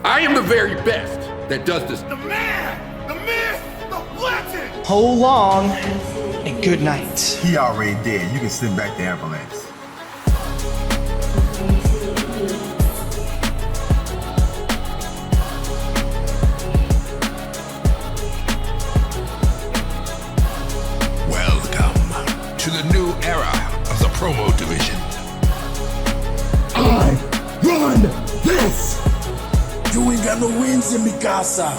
I am the very best that does this. The man, the myth, the legend. Hold long and good night. He already dead. You can send back the ambulance. Welcome to the new era of the promo division. I run this. You ain't got no wins in me, casa.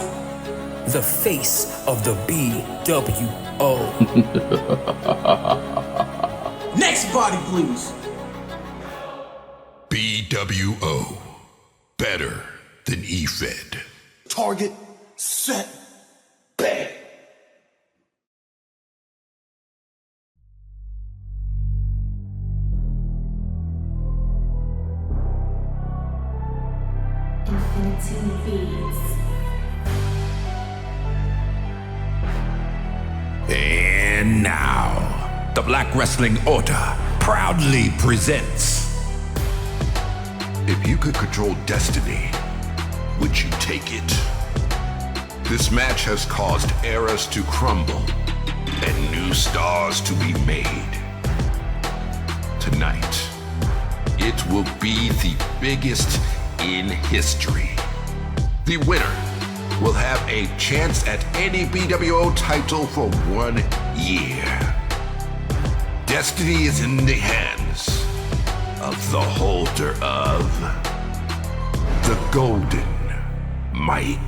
The face of the bWo. Next body, please. bWo. Better than Efed. Target, set, bang. Infinity Beats. And now, the Black Wrestling Order proudly presents. If you could control destiny, would you take it? This match has caused eras to crumble and new stars to be made. Tonight, it will be the biggest in history. The winner will have a chance at any bWo title for 1 year. Destiny is in the hands of the holder of the Golden Mic.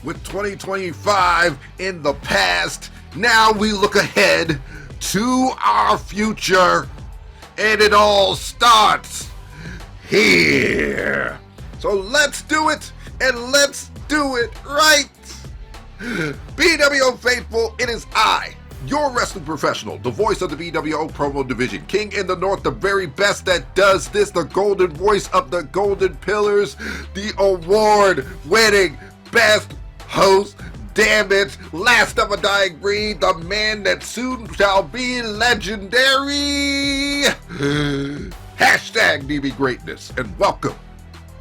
With 2025 in the past, now we look ahead to our future, and it all starts here. So let's do it, and let's do it right. bWo faithful, it is I, your wrestling professional, the voice of the bWo promo division, king in the north, the very best that does this, the golden voice of the golden pillars, the award-winning best host, damn it, last of a dying breed, the man that soon shall be legendary. Hashtag DB Greatness, and welcome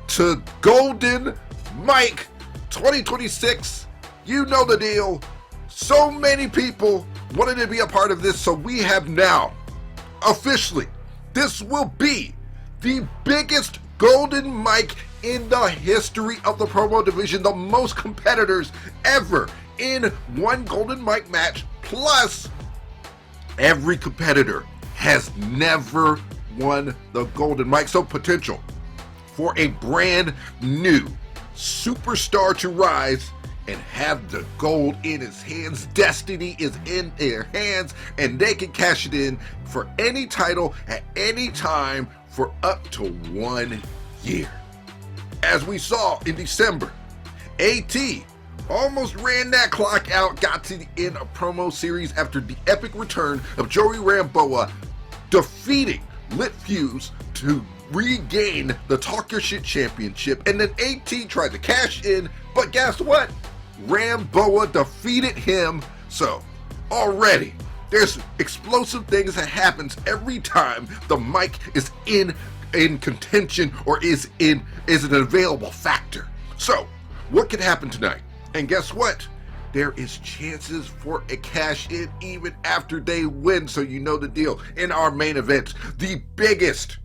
to Golden Mic 2026. You know the deal. So many people wanted to be a part of this, so we have now officially, this will be the biggest Golden Mic in the history of the promo division, the most competitors ever in one Golden Mic match, plus every competitor has never won the Golden Mic, so potential for a brand new superstar to rise and have the gold in his hands. Destiny is in their hands, and they can cash it in for any title at any time for up to 1 year. As we saw in December, AT almost ran that clock out, got to the end of promo series after the epic return of Joey RAMBOA defeating Lit Fuse to regain the Talk Your Shit Championship, and then AT tried to cash in, but guess what? RAMBOA defeated him. So already there's explosive things that happens every time the mic is in contention or is an available factor. So what could happen tonight? And guess what? There is chances for a cash in even after they win, so you know the deal. In our main event, the biggest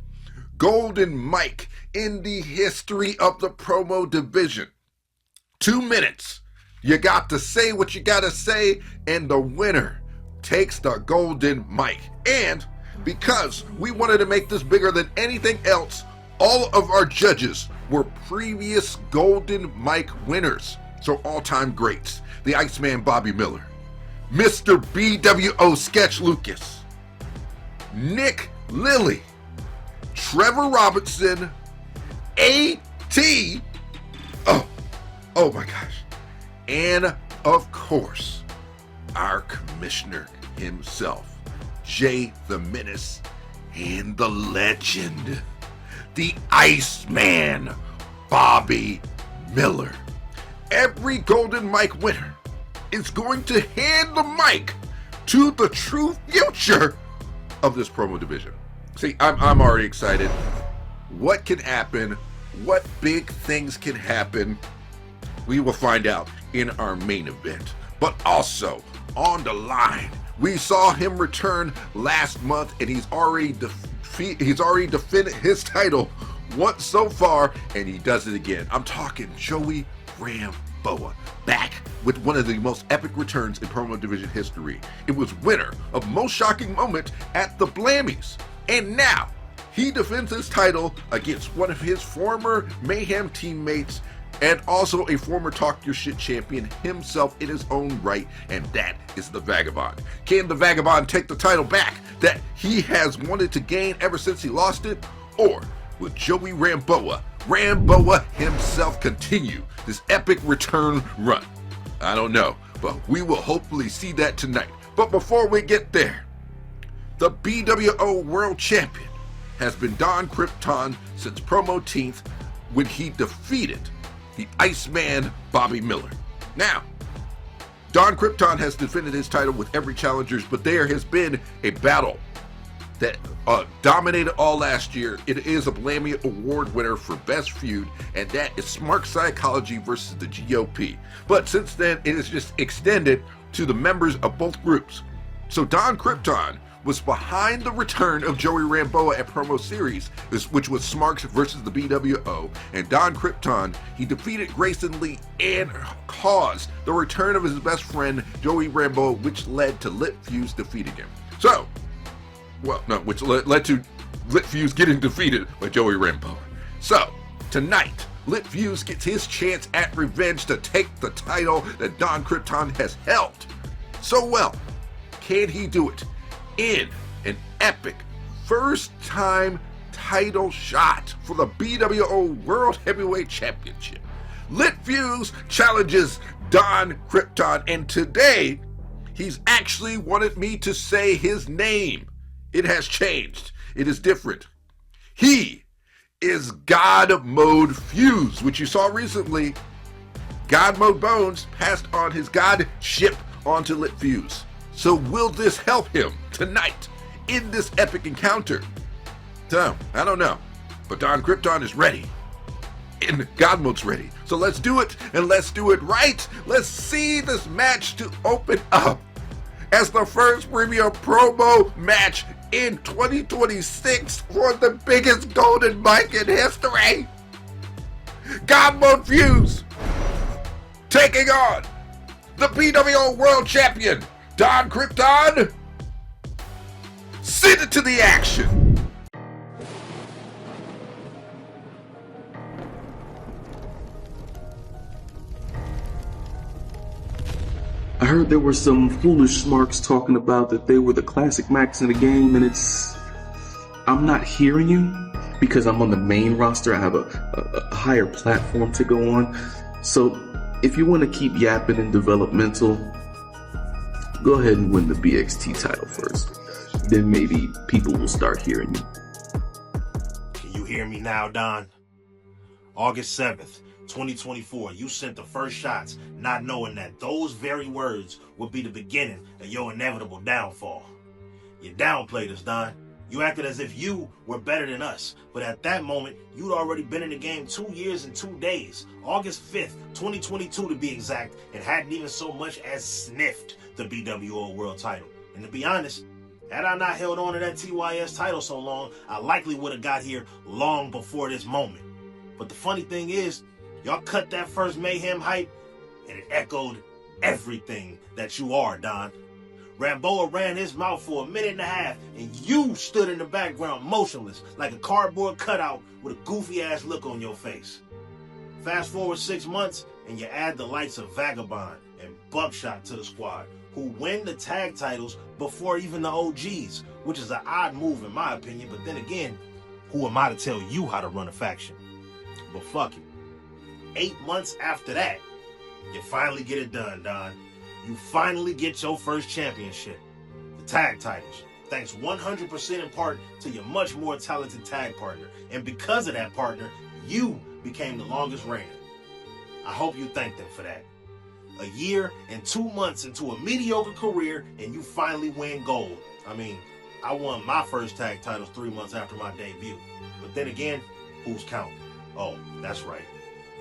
Golden Mic in the history of the promo division. 2 minutes. You got to say what you got to say, and the winner takes the Golden Mic. And because we wanted to make this bigger than anything else, all of our judges were previous Golden Mic winners. So all-time greats. The Iceman Bobby Miller, Mr. bWo Sketch Lucas, Nick Lilly, Trevor Robinson, AT, oh my gosh, and of course, our commissioner himself, Jay the Menace, and the legend, the Iceman Bobby Miller. Every Golden Mic winner is going to hand the mic to the true future of this promo division. See, I'm already excited. what can happen, what big things can happen, we will find out in our main event. But also, on the line, we saw him return last month, and he's already defended his title once so far, and he does it again. I'm talking Joey RAMBOA, back with one of the most epic returns in promo division history. It was winner of Most Shocking Moment at the Blammies, and now he defends his title against one of his former Mayhem teammates and also a former Talk Your Shit champion himself in his own right, and that is the Vagabond. Can the Vagabond take the title back that he has wanted to gain ever since he lost it? Or will Joey RAMBOA himself continue this epic return run? I don't know, but we will hopefully see that tonight. But before we get there, the bWo World Champion has been Don Krypton since Promo 10th when he defeated the Iceman Bobby Miller. Now, Don Krypton has defended his title with every challengers, but there has been a battle that dominated all last year. It is a Blammy Award winner for Best Feud, and that is Smart Psychology versus the GOP. But since then, it is just extended to the members of both groups. So Don Krypton was behind the return of Joey RAMBOA at Promo Series, which was Smarks versus the bWo, and Don Krypton, he defeated Grayson Lee and caused the return of his best friend Joey RAMBOA, which led to Lit Fuse defeating him. Which led to Lit Fuse getting defeated by Joey RAMBOA. So, tonight, Lit Fuse gets his chance at revenge to take the title that Don Krypton has held so well. Can he do it in an epic first-time title shot for the bWo World Heavyweight Championship? Lit Fuse challenges Don Krypton, and today, he's actually wanted me to say his name. It has changed. It is different. He is GODMODE Fuse, which you saw recently. GODMODE Bones passed on his God ship onto Lit Fuse. So will this help him tonight in this epic encounter? So, I don't know. But Don Krypton is ready. And GODMODE's ready. So let's do it, and let's do it right. Let's see this match to open up as the first premium promo match in 2026 for the biggest golden mic in history. GODMODE Fuse taking on the bWo World Champion, Don Krypton. Send it to the action. I heard there were some foolish smarks talking about that they were the classic Macs in the game, and I'm not hearing you because I'm on the main roster. I have a higher platform to go on. So if you want to keep yapping and developmental, go ahead and win the BXT title first. Then maybe people will start hearing you. Can you hear me now, Don? August 7th. 2024, you sent the first shots, not knowing that those very words would be the beginning of your inevitable downfall. You downplayed us, Don. You acted as if you were better than us, but at that moment, you'd already been in the game 2 years and 2 days, August 5th, 2022 to be exact, and hadn't even so much as sniffed the bWo World title. And to be honest, had I not held on to that TYS title so long, I likely would have got here long before this moment. But the funny thing is, y'all cut that first Mayhem hype, and it echoed everything that you are, Don. RAMBOA ran his mouth for a minute and a half, and you stood in the background motionless, like a cardboard cutout with a goofy-ass look on your face. Fast forward 6 months, and you add the likes of Vagabond and Buckshot to the squad, who win the tag titles before even the OGs, which is an odd move in my opinion, but then again, who am I to tell you how to run a faction? But fuck it. 8 months after that, you finally get it done, Don. You finally get your first championship, the tag titles, thanks 100% in part to your much more talented tag partner. And because of that partner, you became the longest reigner. I hope you thank them for that. A year and 2 months into a mediocre career, and you finally win gold. I mean, I won my first tag titles 3 months after my debut. But then again, Who's counting? Oh, that's right.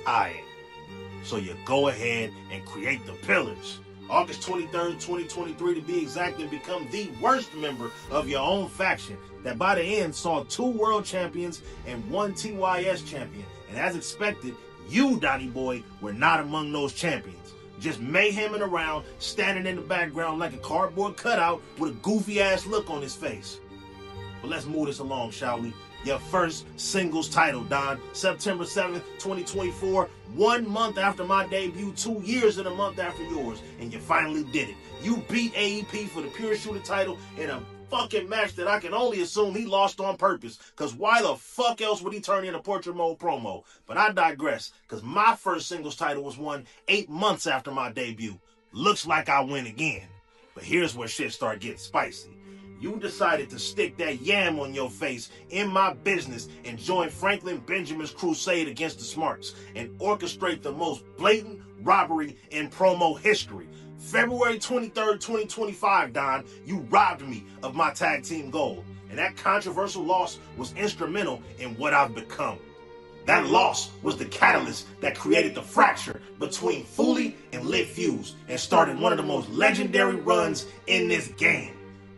I am. So you go ahead and create the pillars. August 23rd, 2023 to be exact, and become the worst member of your own faction that by the end saw 2 world champions and 1 TYS champion. And as expected, you, Donnie Boy, were not among those champions. Just mayheming around, standing in the background like a cardboard cutout with a goofy ass look on his face. But let's move this along, shall we? Your first singles title, Don. September 7th, 2024. 1 month after my debut, 2 years and a month after yours. And you finally did it. You beat AEP for the Pure Shooter title in a fucking match that I can only assume he lost on purpose. Because why the fuck else would he turn in a Portrait Mode promo? But I digress. Because my first singles title was won 8 months after my debut. Looks like I win again. But here's where shit start getting spicy. You decided to stick that yam on your face in my business and join Franklin Benjamin's crusade against the Smarts and orchestrate the most blatant robbery in promo history. February 23rd, 2025, Don, you robbed me of my tag team gold. And that controversial loss was instrumental in what I've become. That loss was the catalyst that created the fracture between Foley and Lit Fuse and started one of the most legendary runs in this game.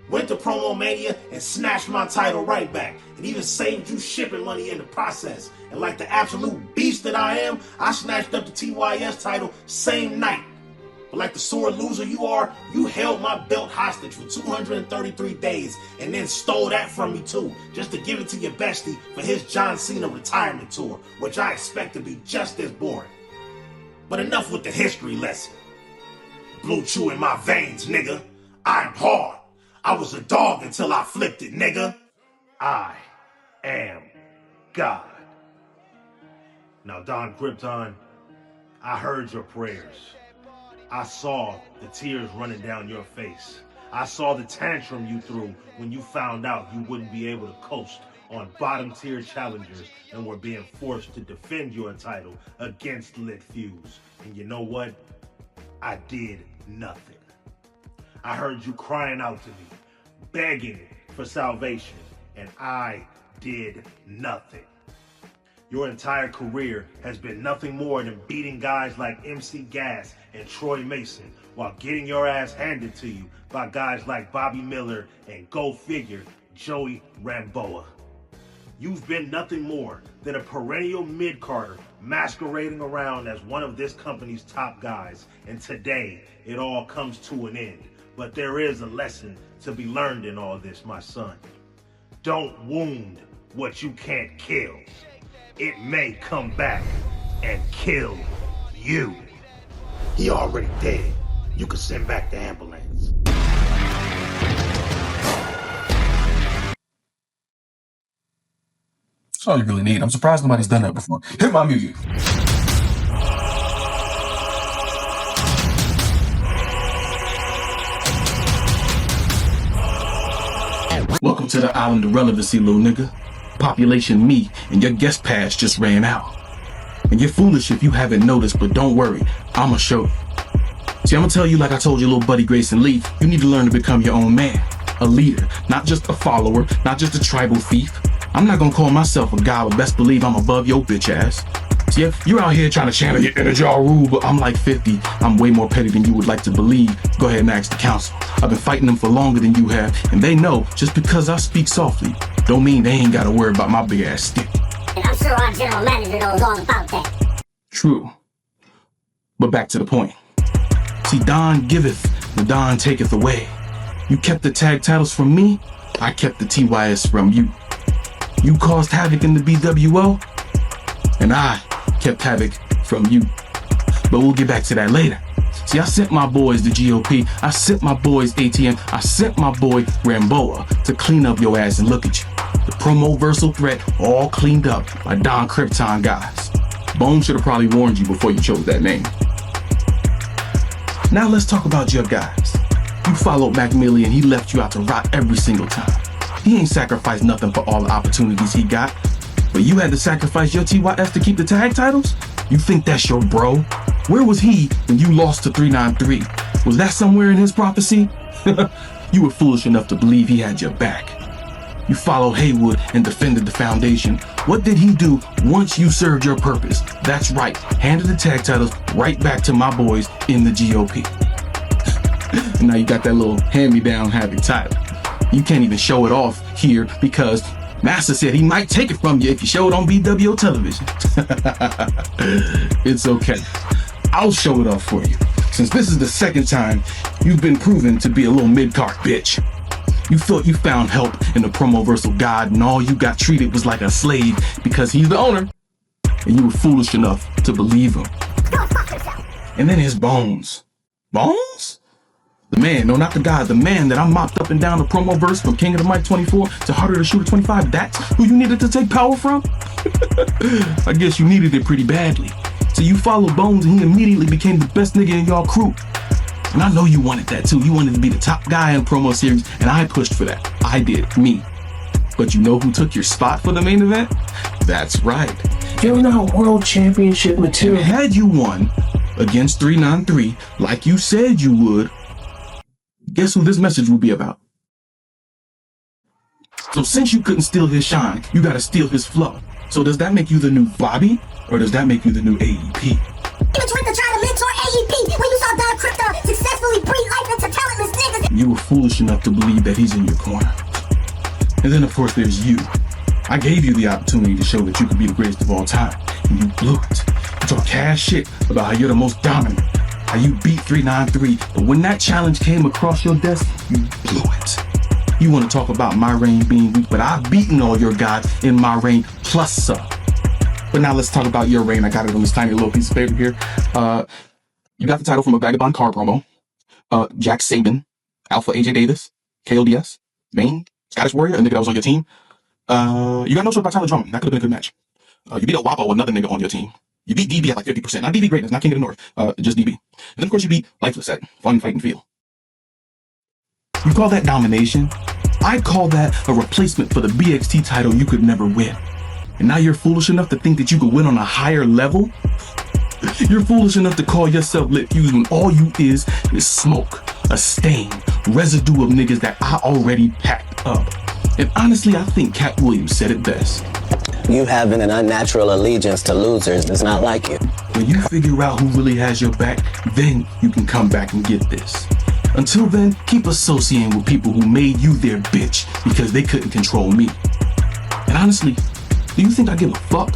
Went to Promo Mania and snatched my title right back, and even saved you shipping money in the process. And like the absolute beast that I am, I snatched up the TYS title same night. But like the sore loser you are, you held my belt hostage for 233 days and then stole that from me too, just to give it to your bestie for his John Cena retirement tour, which I expect to be just as boring. But enough with the history lesson. Blue chew in my veins, nigga. I'm hard. I was a dog until I flipped it, nigga. I am God. Now, Don Krypton, I heard your prayers. I saw the tears running down your face. I saw the tantrum you threw when you found out you wouldn't be able to coast on bottom tier challengers and were being forced to defend your title against Lit Fuse. And you know what? I did nothing. I heard you crying out to me, begging for salvation, and I did nothing. Your entire career has been nothing more than beating guys like MC Gas and Troy Mason while getting your ass handed to you by guys like Bobby Miller and, go figure, Joey RAMBOA. You've been nothing more than a perennial mid-carder masquerading around as one of this company's top guys, and today it all comes to an end. But there is a lesson to be learned in all this, my son. Don't wound what you can't kill. It may come back and kill you. He already dead. You can send back the ambulance. That's all you really need. I'm surprised nobody's done that before. Hit my music. Welcome to the island of relevancy, little nigga. Population me, and your guest pass just ran out. And you're foolish if you haven't noticed, but don't worry, I'ma show you. See, I'ma tell you like I told your little buddy Grayson Lee, you need to learn to become your own man. A leader, not just a follower, not just a tribal thief. I'm not gonna call myself a guy, but best believe I'm above your bitch ass. See, you're out here trying to channel your inner jaw rule, but I'm like 50. I'm way more petty than you would like to believe. Go ahead and ask the council. I've been fighting them for longer than you have, and they know just because I speak softly, don't mean they ain't gotta worry about my big ass stick. And I'm sure our general manager knows all about that. True. But back to the point. See, Don giveth, and Don taketh away. You kept the tag titles from me, I kept the TYS from you. You caused havoc in the bWo, and I kept havoc from you. But we'll get back to that later. See, I sent my boys the GOP, I sent my boys ATM, I sent my boy RAMBOA to clean up your ass, and look at you. The promo-versal threat all cleaned up by Don Krypton guys. Bone should have probably warned you before you chose that name. Now let's talk about your guys. You followed Macmillan, he left you out to rot every single time. He ain't sacrificed nothing for all the opportunities he got. But you had to sacrifice your TYS to keep the tag titles? You think that's your bro? Where was he when you lost to 393? Was that somewhere in his prophecy? You were foolish enough to believe he had your back. You followed Haywood and defended the foundation. What did he do once you served your purpose? That's right, handed the tag titles right back to my boys in the GOP. And now you got that little hand-me-down happy title. You can't even show it off here because Master said he might take it from you if you show it on bWo television. It's okay. I'll show it off for you, since this is the second time you've been proven to be a little mid-card bitch. You thought you found help in the Promoversal God, and all you got treated was like a slave because he's the owner, and you were foolish enough to believe him. And then his Bones. Bones? The man, no, not the guy, the man that I mopped up and down the Promoverse from King of the Mic 24 to Harder to Shooter 25, that's who you needed to take power from? I guess you needed it pretty badly. So you followed Bones and he immediately became the best nigga in y'all crew. And I know you wanted that too. You wanted to be the top guy in promo series, and I pushed for that. I did, me. But you know who took your spot for the main event? That's right. You're not world championship material. And had you won against 393, like you said you would, guess who this message will be about? So since you couldn't steal his shine, you gotta steal his flow. So does that make you the new Bobby, or does that make you the new AEP? You tried to mentor AEP when you saw Don Krypton successfully breathe life into talentless niggas. You were foolish enough to believe that he's in your corner. And then of course there's you. I gave you the opportunity to show that you could be the greatest of all time, and you blew it. You talk cash shit about how you're the most dominant, how you beat 393, but when that challenge came across your desk, you blew it. You want to talk about my reign being weak, but I've beaten all your gods in my reign plus some. But now let's talk about your reign. I got it on this tiny little piece of paper here. You got the title from a Vagabond car promo. Jack Saban, Alpha AJ Davis, KODS, Maine, Scottish Warrior, a nigga that was on your team. You got no shot by Tyler Drummond. That could have been a good match. You beat El Wapo, another nigga on your team. You beat DB at like 50%. Not DB Greatness, not King of the North. Just DB. And then of course you beat Lifeless at Fun, Fight, and Feel. You call that domination? I'd call that a replacement for the BXT title you could never win. And now you're foolish enough to think that you could win on a higher level? You're foolish enough to call yourself Lit Fuse when all you is smoke, a stain, residue of niggas that I already packed up. And honestly, I think Cat Williams said it best. You having an unnatural allegiance to losers does not like you. When you figure out who really has your back, then you can come back and get this. Until then, keep associating with people who made you their bitch because they couldn't control me. And honestly, do you think I give a fuck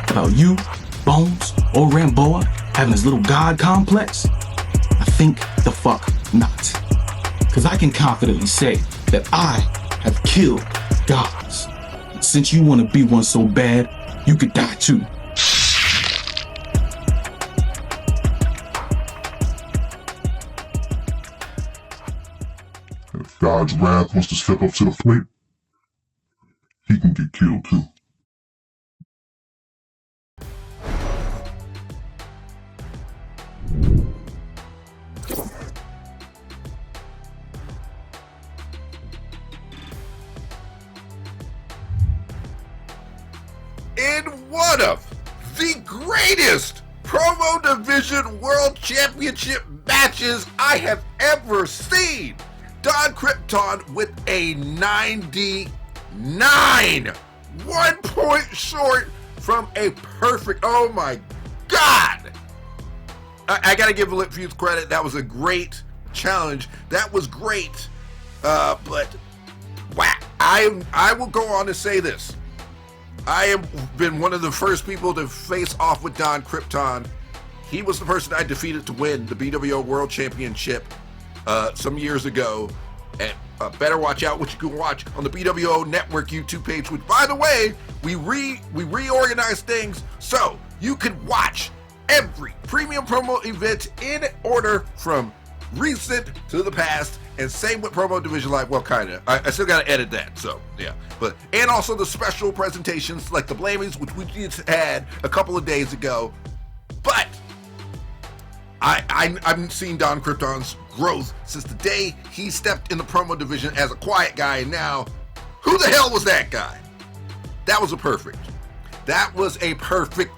about you, Bones, or RAMBOA having this little god complex? I think the fuck not. Because I can confidently say that I have killed gods. And since you want to be one so bad, you could die too. If God's wrath wants to step up to the plate, he can get killed too. In one of the greatest Promo Division World Championship matches I have ever seen, Don Krypton with a 99, 1 point short from a perfect, oh my God. I gotta give Lit Fuse credit. That was a great challenge. That was great. But wow, I will go on to say this. I have been one of the first people to face off with Don Krypton. He was the person I defeated to win the bWo World Championship some years ago. And better watch out what you can watch on the bWo Network YouTube page, which, by the way, we reorganized things so you can watch every premium promo event in order from recent to the past, and same with Promo Division Live. Well, kind of. I still got to edit that, so yeah. But and also the special presentations like the Blamies, which we just had a couple of days ago. But I've seen Don Krypton's growth since the day he stepped in the Promo Division as a quiet guy, and now, who the hell was that guy? That was a perfect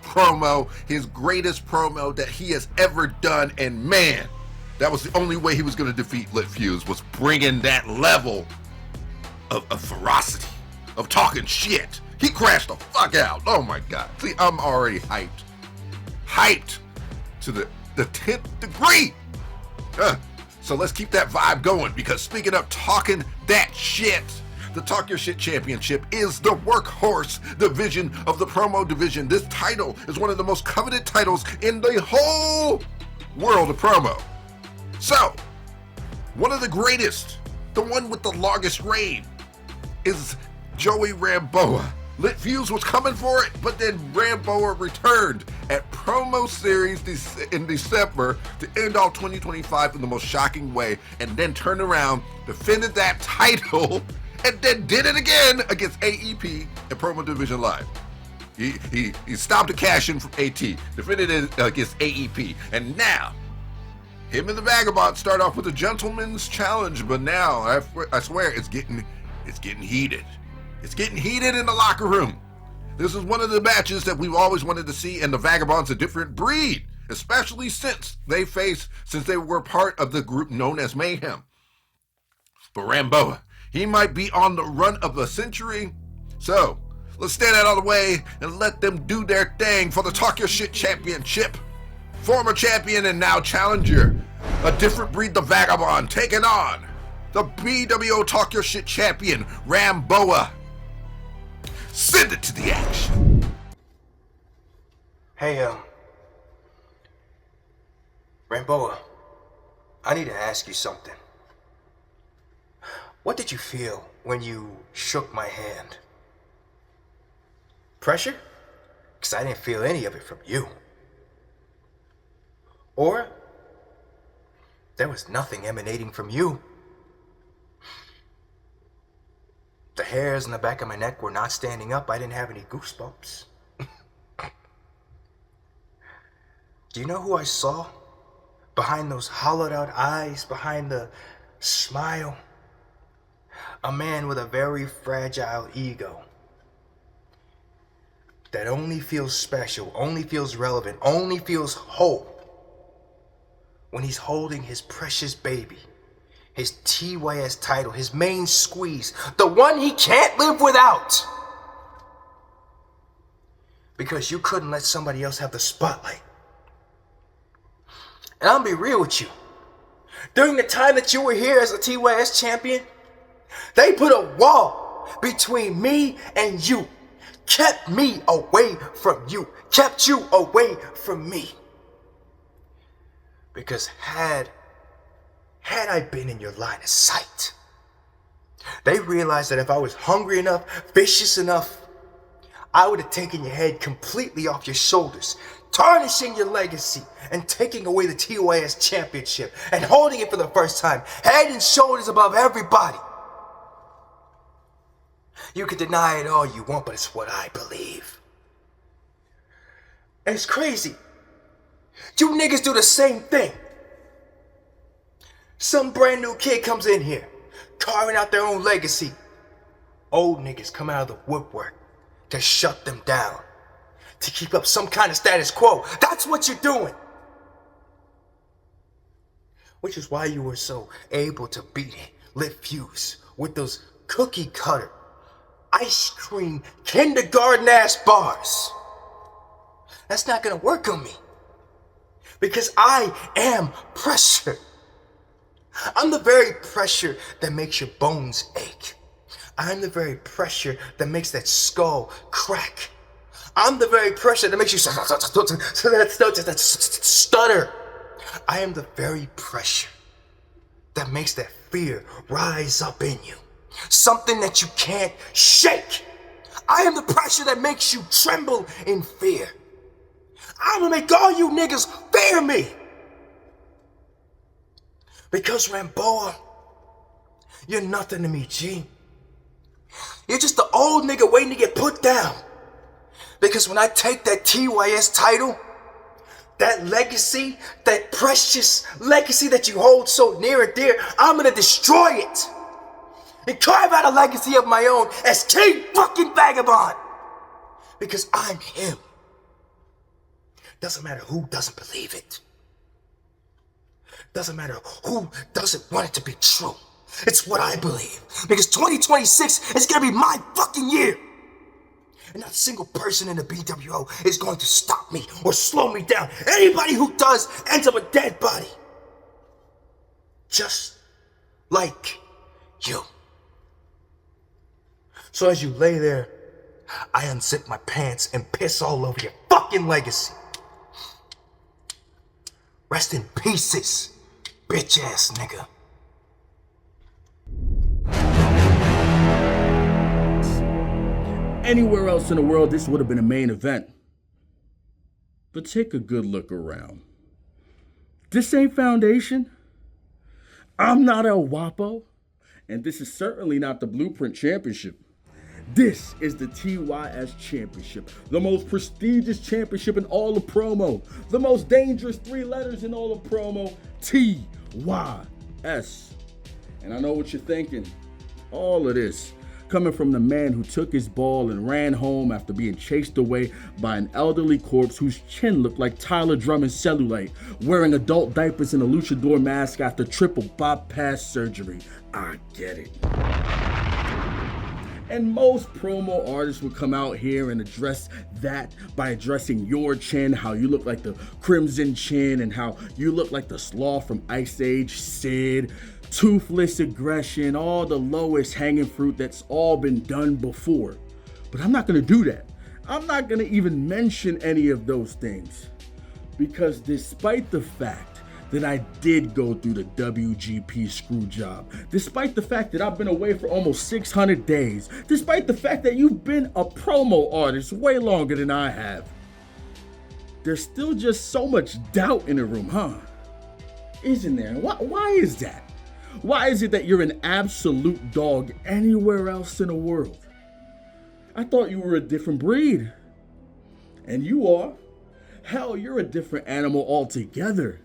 promo, his greatest promo that he has ever done, and man, that was the only way he was going to defeat Lit Fuse, was bringing that level of ferocity. of talking shit. He crashed the fuck out. Oh my god. See, I'm already hyped. Hyped to the 10th degree. So let's keep that vibe going, because speaking of talking that shit, the Talk Your Shit Championship is the workhorse division of the promo division. This title is one of the most coveted titles in the whole world of promo. So, one of the greatest, the one with the longest reign, is Joey RAMBOA. Lit Fuse was coming for it, but then RAMBOA returned at Promo Series in December to end off 2025 in the most shocking way, and then turned around, defended that title, and then did it again against AEP at Promo Division Live. He stopped the cash in from AT, defended it against AEP, and now him and the Vagabond start off with a gentleman's challenge, but now I swear it's getting heated. It's getting heated in the locker room. This is one of the matches that we've always wanted to see, and the Vagabond's a different breed, especially since they were part of the group known as Mayhem. But RAMBOA, he might be on the run of the century. So let's stand out of the way and let them do their thing for the Talk Your Shit Championship. Former champion and now challenger, a different breed, the Vagabond, taking on the bWo Talk Your Shit champion, RAMBOA. Send it to the action. Hey, RAMBOA, I need to ask you something. What did you feel when you shook my hand? Pressure? Because I didn't feel any of it from you. Or there was nothing emanating from you. The hairs in the back of my neck were not standing up. I didn't have any goosebumps. Do you know who I saw? Behind those hollowed out eyes, behind the smile? A man with a very fragile ego that only feels special, only feels relevant, only feels whole when he's holding his precious baby, his TYS title, his main squeeze, the one he can't live without. Because you couldn't let somebody else have the spotlight. And I'll be real with you. During the time that you were here as a TYS champion, they put a wall between me and you. Kept me away from you. Kept you away from me. Because had I been in your line of sight, they realized that if I was hungry enough, vicious enough, I would have taken your head completely off your shoulders, tarnishing your legacy and taking away the TYS championship and holding it for the first time, head and shoulders above everybody. You can deny it all you want, but it's what I believe. And it's crazy. You niggas do the same thing. Some brand new kid comes in here, carving out their own legacy. Old niggas come out of the woodwork to shut them down, to keep up some kind of status quo. That's what you're doing. Which is why you were so able to beat Lit Fuse with those cookie cutter, ice cream, kindergarten ass bars. That's not gonna work on me. Because I am pressure. I'm the very pressure that makes your bones ache. I'm the very pressure that makes that skull crack. I'm the very pressure that makes you stutter. I am the very pressure that makes that fear rise up in you. Something that you can't shake. I am the pressure that makes you tremble in fear. I'm gonna make all you niggas fear me. Because RAMBOA, you're nothing to me, G. You're just the old nigga waiting to get put down. Because when I take that TYS title, that legacy, that precious legacy that you hold so near and dear, I'm gonna destroy it. And carve out a legacy of my own as King fucking Vagabond. Because I'm him. Doesn't matter who doesn't believe it. Doesn't matter who doesn't want it to be true. It's what I believe. Because 2026 is gonna be my fucking year. And not a single person in the bWo is going to stop me or slow me down. Anybody who does ends up a dead body. Just like you. So as you lay there, I unzip my pants and piss all over your fucking legacy. Rest in pieces, bitch ass nigga. Anywhere else in the world, this would have been a main event. But take a good look around. This ain't Foundation. I'm not El Guapo. And this is certainly not the Blueprint Championship. This is the TYS Championship, the most prestigious championship in all of promo, the most dangerous 3 letters in all of promo, TYS. And I know what you're thinking. All of this coming from the man who took his ball and ran home after being chased away by an elderly corpse whose chin looked like Tyler Drummond's cellulite, wearing adult diapers and a luchador mask after triple bypass surgery. I get it. And most promo artists would come out here and address that by addressing your chin, how you look like the Crimson Chin, and how you look like the Sloth from Ice Age, Sid, Toothless Aggression, all the lowest hanging fruit that's all been done before. But I'm not gonna do that. I'm not gonna even mention any of those things. Because despite the fact that I did go through the WGP screw job, despite the fact that I've been away for almost 600 days, despite the fact that you've been a promo artist way longer than I have, there's still just so much doubt in the room, huh? Isn't there? Why is that? Why is it that you're an absolute dog anywhere else in the world? I thought you were a different breed. And you are. Hell, you're a different animal altogether.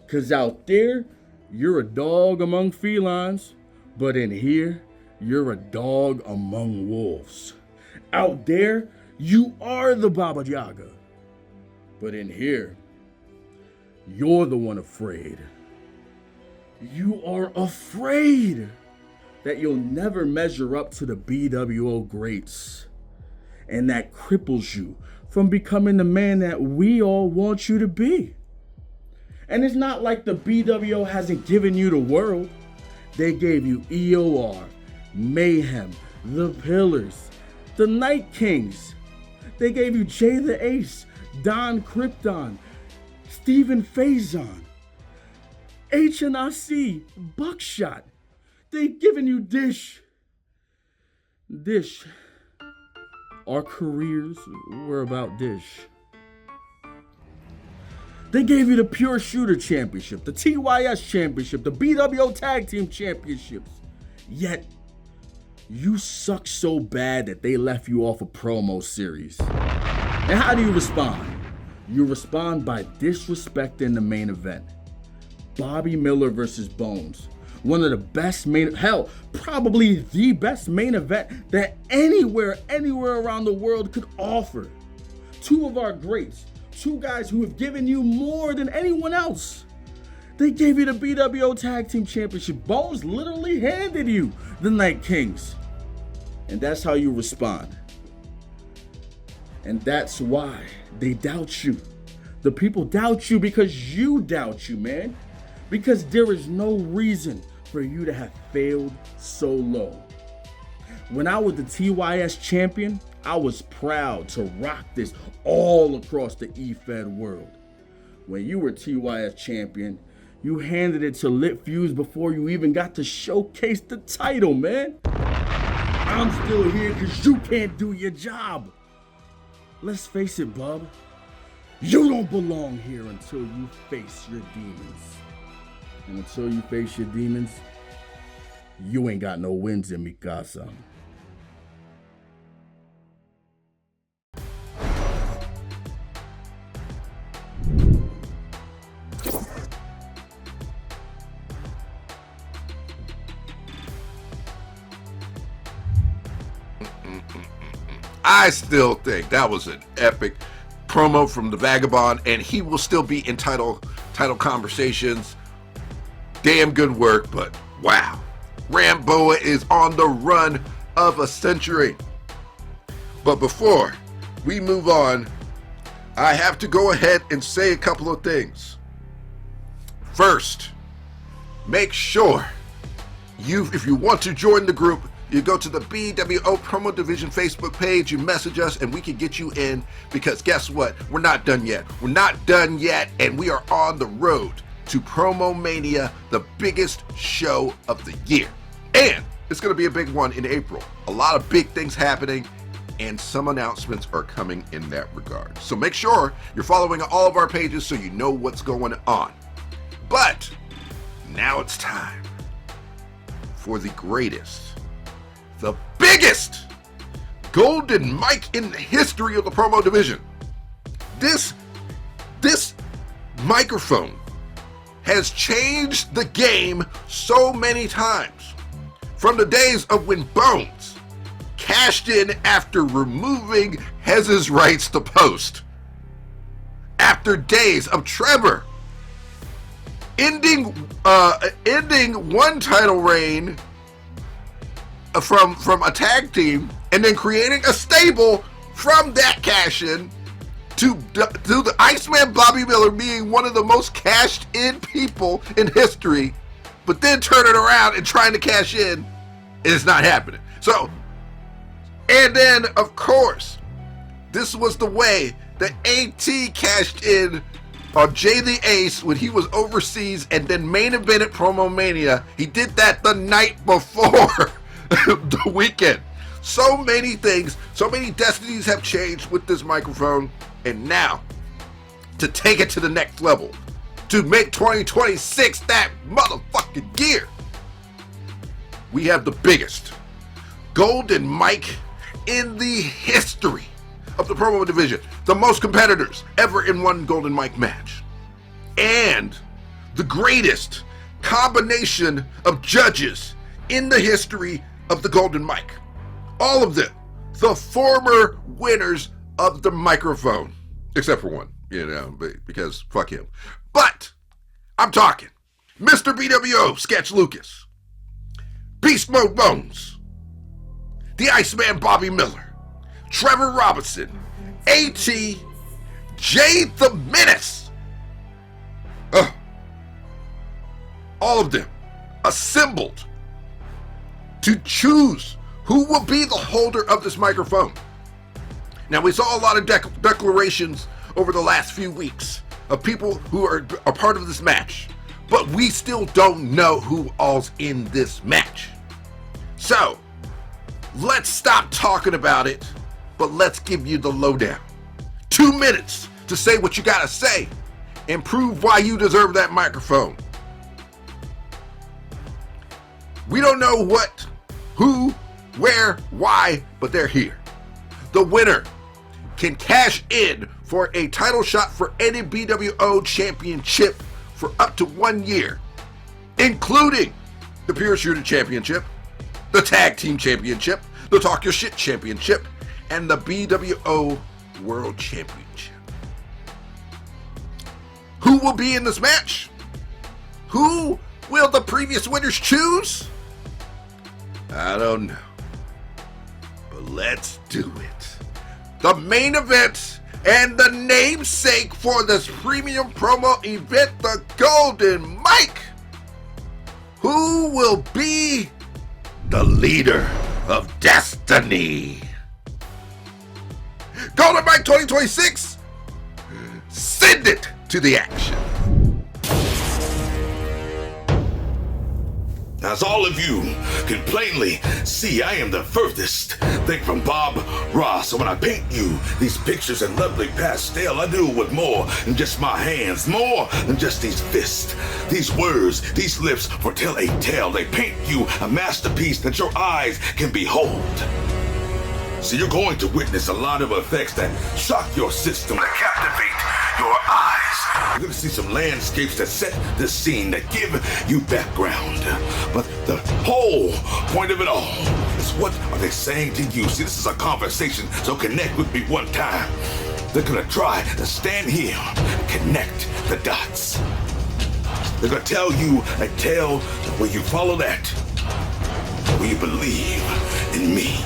Cause out there, you're a dog among felines, but in here, you're a dog among wolves. Out there, you are the Baba Yaga, but in here, you're the one afraid. You are afraid that you'll never measure up to the bWo greats, and that cripples you from becoming the man that we all want you to be. And it's not like the bWo hasn't given you the world. They gave you EOR, Mayhem, The Pillars, the Night Kings. They gave you Jay the Ace, Don Krypton, Steven Faison, HNIC, Buckshot. They've given you Dish. Our careers were about Dish. They gave you the Pure Shooter Championship, the TYS Championship, the bWo Tag Team Championships. Yet, you suck so bad that they left you off a promo series. And how do you respond? You respond by disrespecting the main event. Bobby Miller versus Bones. One of the best probably the best main event that anywhere around the world could offer. 2 of our greats. 2 guys who have given you more than anyone else. They gave you the bWo Tag Team Championship. Bones literally handed you the Night Kings. And that's how you respond. And that's why they doubt you. The people doubt you because you doubt you, man. Because there is no reason for you to have failed so low. When I was the TYS champion, I was proud to rock this all across the Efed world. When you were TYS champion, you handed it to Lit Fuse before you even got to showcase the title, man. I'm still here because you can't do your job. Let's face it, bub. You don't belong here until you face your demons. And until you face your demons, you ain't got no wins in Mikasa. I still think that was an epic promo from the Vagabond, and he will still be in title conversations. Damn good work, but wow. RAMBOA is on the run of a century. But before we move on, I have to go ahead and say a couple of things. First, make sure if you want to join the group, you go to the bWo Promo Division Facebook page, you message us, and we can get you in, because guess what? We're not done yet. We're not done yet, and we are on the road to Promo Mania, the biggest show of the year. And it's going to be a big one in April. A lot of big things happening, and some announcements are coming in that regard. So make sure you're following all of our pages so you know what's going on. But now it's time for the greatest, the biggest Golden Mike in the history of the Promo Division. This microphone has changed the game so many times. From the days of when Bones cashed in after removing Hez's rights to post. After days of Trevor ending one title reign from a tag team, and then creating a stable from that cash-in to the Iceman Bobby Miller being one of the most cashed in people in history, but then turning around and trying to cash in, it's not happening. So, and then of course, this was the way that AT cashed in on Jay the Ace when he was overseas and then main evented Promo Mania. He did that the night before the weekend. So many things, so many destinies have changed with this microphone. And now, to take it to the next level, to make 2026 that motherfucking year, we have the biggest Golden Mike in the history of the Promo Division. The most competitors ever in one Golden Mike match. And the greatest combination of judges in the history of the Golden Mike. All of them, the former winners of the microphone. Except for one, because fuck him. But I'm talking Mr. bWo, Sketch Lucas, Beast Mode Bones, the Iceman Bobby Miller, Trevor Robinson, AT, Jay the Menace. All of them assembled to choose who will be the holder of this microphone. Now, we saw a lot of declarations over the last few weeks of people who are a part of this match, but we still don't know who all's in this match. So, let's stop talking about it, but let's give you the lowdown. 2 minutes to say what you gotta say and prove why you deserve that microphone. We don't know what, who, where, why, but they're here. The winner can cash in for a title shot for any bWo championship for up to 1 year, including the Pure Shooter Championship, the Tag Team Championship, the Talk Your Shit Championship, and the bWo World Championship. Who will be in this match? Who will the previous winners choose? I don't know. But let's do it. The main event and the namesake for this premium promo event, the Golden Mike. Who will be the leader of Destiny? Golden Mike 2026, send it to the action. As all of you can plainly see, I am the furthest thing from Bob Ross. So when I paint you these pictures in lovely pastel, I do it with more than just my hands, more than just these fists. These words, these lips foretell a tale. They paint you a masterpiece that your eyes can behold. So you're going to witness a lot of effects that shock your system, that captivate your eyes. You're going to see some landscapes that set the scene, that give you background. But the whole point of it all is, what are they saying to you? See, this is a conversation, so connect with me one time. They're going to try to stand here and connect the dots. They're going to tell you a tale, where you follow that, will you believe in me?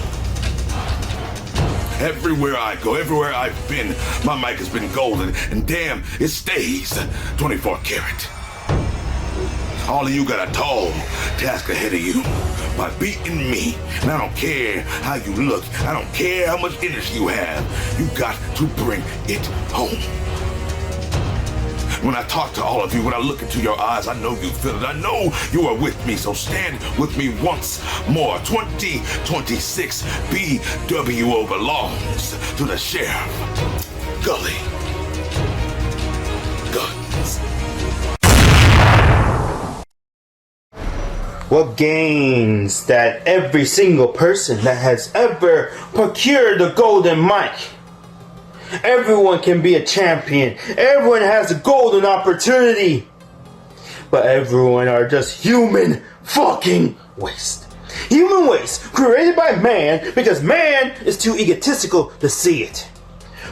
Everywhere I go, everywhere I've been, my mic has been golden, and damn, it stays 24 karat. All of you got a tall task ahead of you by beating me. And I don't care how you look. I don't care how much energy you have. You got to bring it home. When I talk to all of you, when I look into your eyes, I know you feel it. I know you are with me, so stand with me once more. 2026 bWo belongs to the Sheriff. Gully. Guns. What gains that every single person that has ever procured the golden mic? Everyone can be a champion. Everyone has a golden opportunity. But everyone are just human fucking waste. Human waste created by man because man is too egotistical to see it.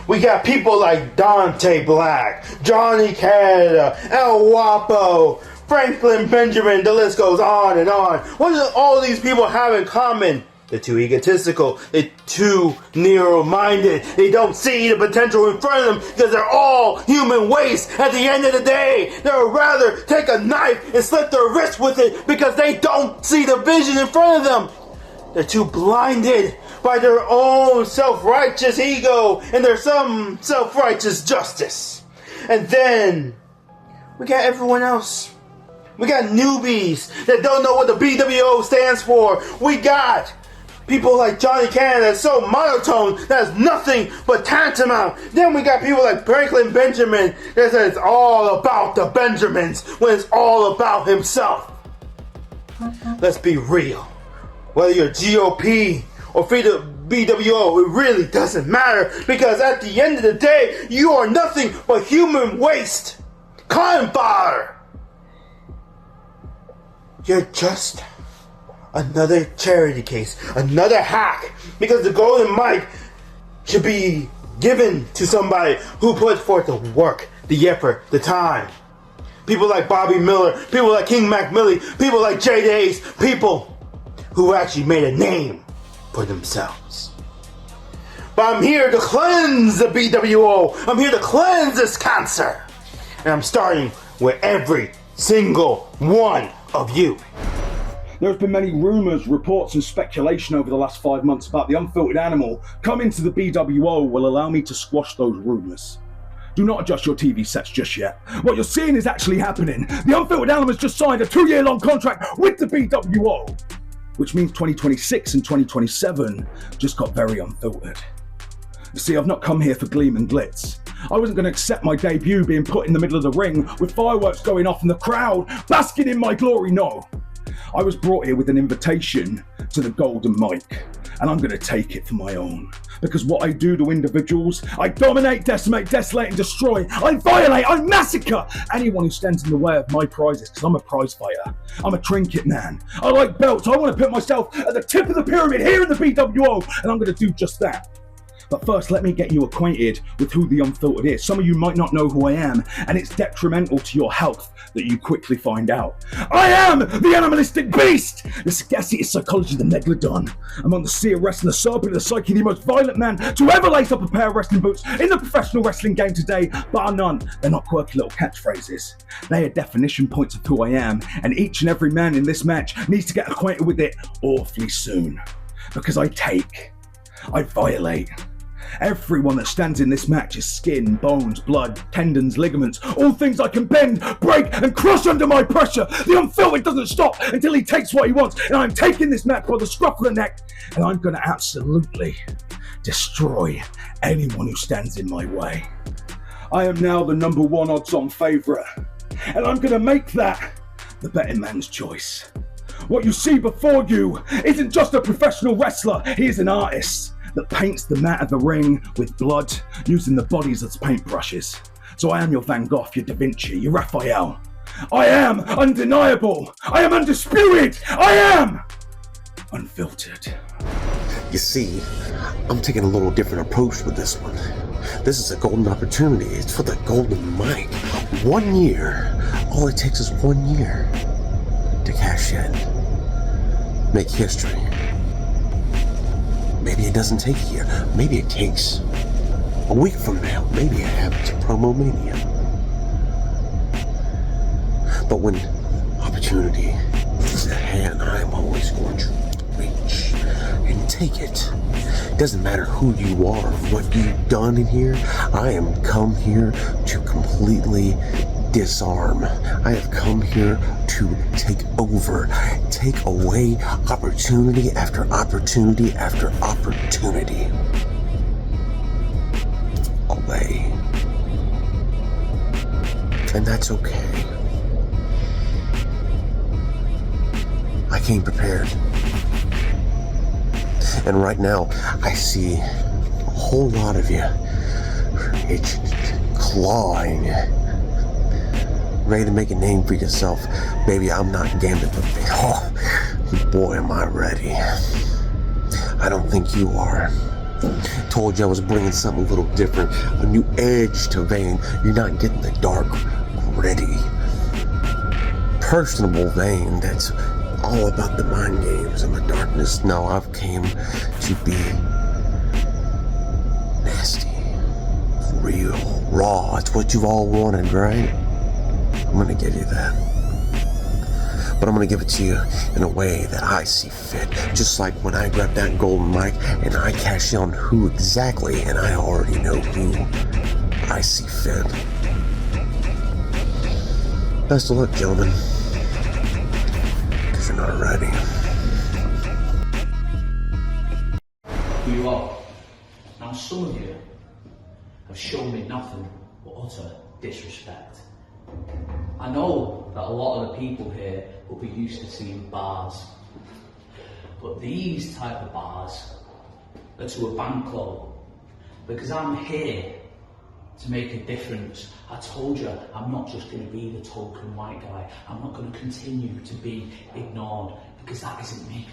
We got people like Dante Black, Johnny Canada, El Guapo, Franklin Benjamin, the list goes on and on. What do all these people have in common? They're too egotistical, they're too narrow-minded, they don't see the potential in front of them because they're all human waste. At the end of the day, they would rather take a knife and slit their wrist with it because they don't see the vision in front of them. They're too blinded by their own self-righteous ego and their some self-righteous justice. And then, we got everyone else. We got newbies that don't know what the bWo stands for. We got people like Johnny Cannon that's so monotone that's nothing but tantamount. Then we got people like Franklin Benjamin that says it's all about the Benjamins when it's all about himself. Let's be real. Whether you're GOP or bWo, it really doesn't matter because at the end of the day, you are nothing but human waste. Cotton fodder. You're just another charity case, another hack, because the golden mic should be given to somebody who put forth the work, the effort, the time. People like Bobby Miller, people like King Mac Millie, people like Jay Days, people who actually made a name for themselves. But I'm here to cleanse the bWo. I'm here to cleanse this cancer. And I'm starting with every single one of you. There has been many rumours, reports and speculation over the last 5 months about the unfiltered animal coming to the bWo will allow me to squash those rumours. Do not adjust your TV sets just yet. What you're seeing is actually happening. The unfiltered animal has just signed a 2-year-long contract with the bWo, which means 2026 and 2027 just got very unfiltered. You see, I've not come here for gleam and glitz. I wasn't going to accept my debut being put in the middle of the ring with fireworks going off and the crowd basking in my glory, no. I was brought here with an invitation to the golden mic, and I'm going to take it for my own. Because what I do to individuals, I dominate, decimate, desolate and destroy. I violate, I massacre anyone who stands in the way of my prizes, because I'm a prize fighter. I'm a trinket man. I like belts. I want to put myself at the tip of the pyramid here in the bWo, and I'm going to do just that. But first, let me get you acquainted with who the Unfiltered is. Some of you might not know who I am, and it's detrimental to your health that you quickly find out. I am the animalistic beast! The sagacious psychology of the Megalodon. Among the sea of wrestling, the serpent of the psyche, the most violent man to ever lace up a pair of wrestling boots in the professional wrestling game today, bar none. They're not quirky little catchphrases. They are definition points of who I am, and each and every man in this match needs to get acquainted with it awfully soon. Because I violate. Everyone that stands in this match is skin, bones, blood, tendons, ligaments, all things I can bend, break, and crush under my pressure. The Unfiltered doesn't stop until he takes what he wants, and I'm taking this match by the scruff of the neck, and I'm going to absolutely destroy anyone who stands in my way. I am now the #1 odds-on favourite, and I'm going to make that the betting man's choice. What you see before you isn't just a professional wrestler, he is an artist that paints the mat of the ring with blood, using the bodies as paintbrushes. So I am your Van Gogh, your Da Vinci, your Raphael. I am undeniable. I am undisputed. I am unfiltered. You see, I'm taking a little different approach with this one. This is a golden opportunity. It's for the golden mic. 1 year. All it takes is 1 year to cash in. make history. Maybe it doesn't take a year. Maybe it takes a week from now. Maybe it happens at Promo Mania. But when opportunity is at hand, I am always going to reach and take it. It doesn't matter who you are, what you've done in here. I am come here to completely disarm. I have come here to take over, take away opportunity after opportunity after opportunity. Away. And that's okay. I came prepared. And right now, I see a whole lot of you itching, clawing, ready to make a name for yourself. Baby, I'm not gambling, but oh, boy, am I ready. I don't think you are. Told you I was bringing something a little different, a new edge to Vane. You're not getting the dark, gritty, personable Vane that's all about the mind games and the darkness. No, I've came to be nasty, real, raw. It's what you've all wanted, right? I'm gonna give you that. But I'm gonna give it to you in a way that I see fit. Just like when I grab that golden mic and I cash in on who exactly, and I already know who I see fit. Best of luck, gentlemen. Because you're not ready. bWo. Now some of you have shown me nothing but utter disrespect. I know that a lot of the people here will be used to seeing bars, but these type of bars are to a bank club, because I'm here to make a difference. I told you I'm not just going to be the token white guy. I'm not going to continue to be ignored, because that isn't me.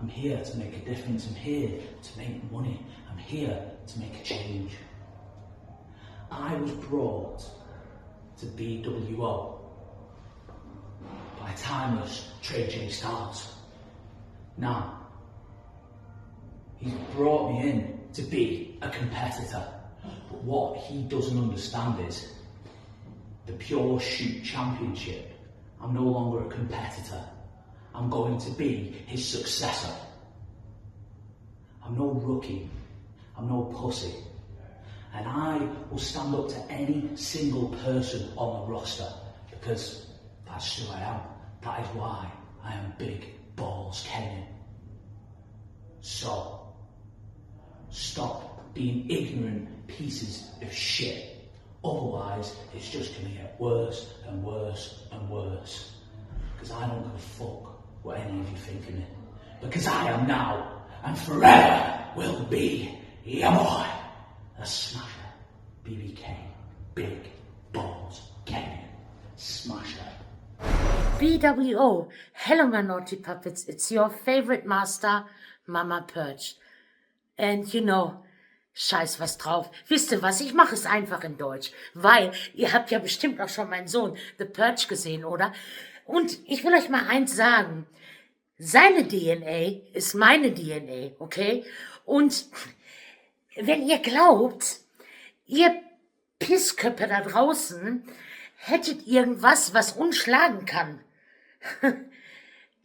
I'm here to make a difference. I'm here to make money. I'm here to make a change. I was brought to bWo by timeless Trade J Stars. Now, he's brought me in to be a competitor, but what he doesn't understand is the Pure Shoot Championship. I'm no longer a competitor. I'm going to be his successor. I'm no rookie. I'm no pussy. And I will stand up to any single person on the roster, because that's who I am. That is why I am Big Balls Kenyon. So, stop being ignorant pieces of shit. Otherwise, it's just going to get worse and worse and worse. Because I don't give a fuck what any of you think of me. Because I am now, and forever will be, your boy, the Smasher, BBK, Big Balls Kenyon, Smasher. bWo, hello my naughty puppets, it's your favorite master, Mama Perch. And you know, scheiß was drauf. Wisst ihr was, ich mache es einfach in Deutsch, weil ihr habt ja bestimmt auch schon meinen Sohn, The Perch, gesehen, oder? Und ich will euch mal eins sagen, seine DNA ist meine DNA, okay? Und wenn ihr glaubt, ihr Pissköppe da draußen hättet irgendwas, was uns schlagen kann,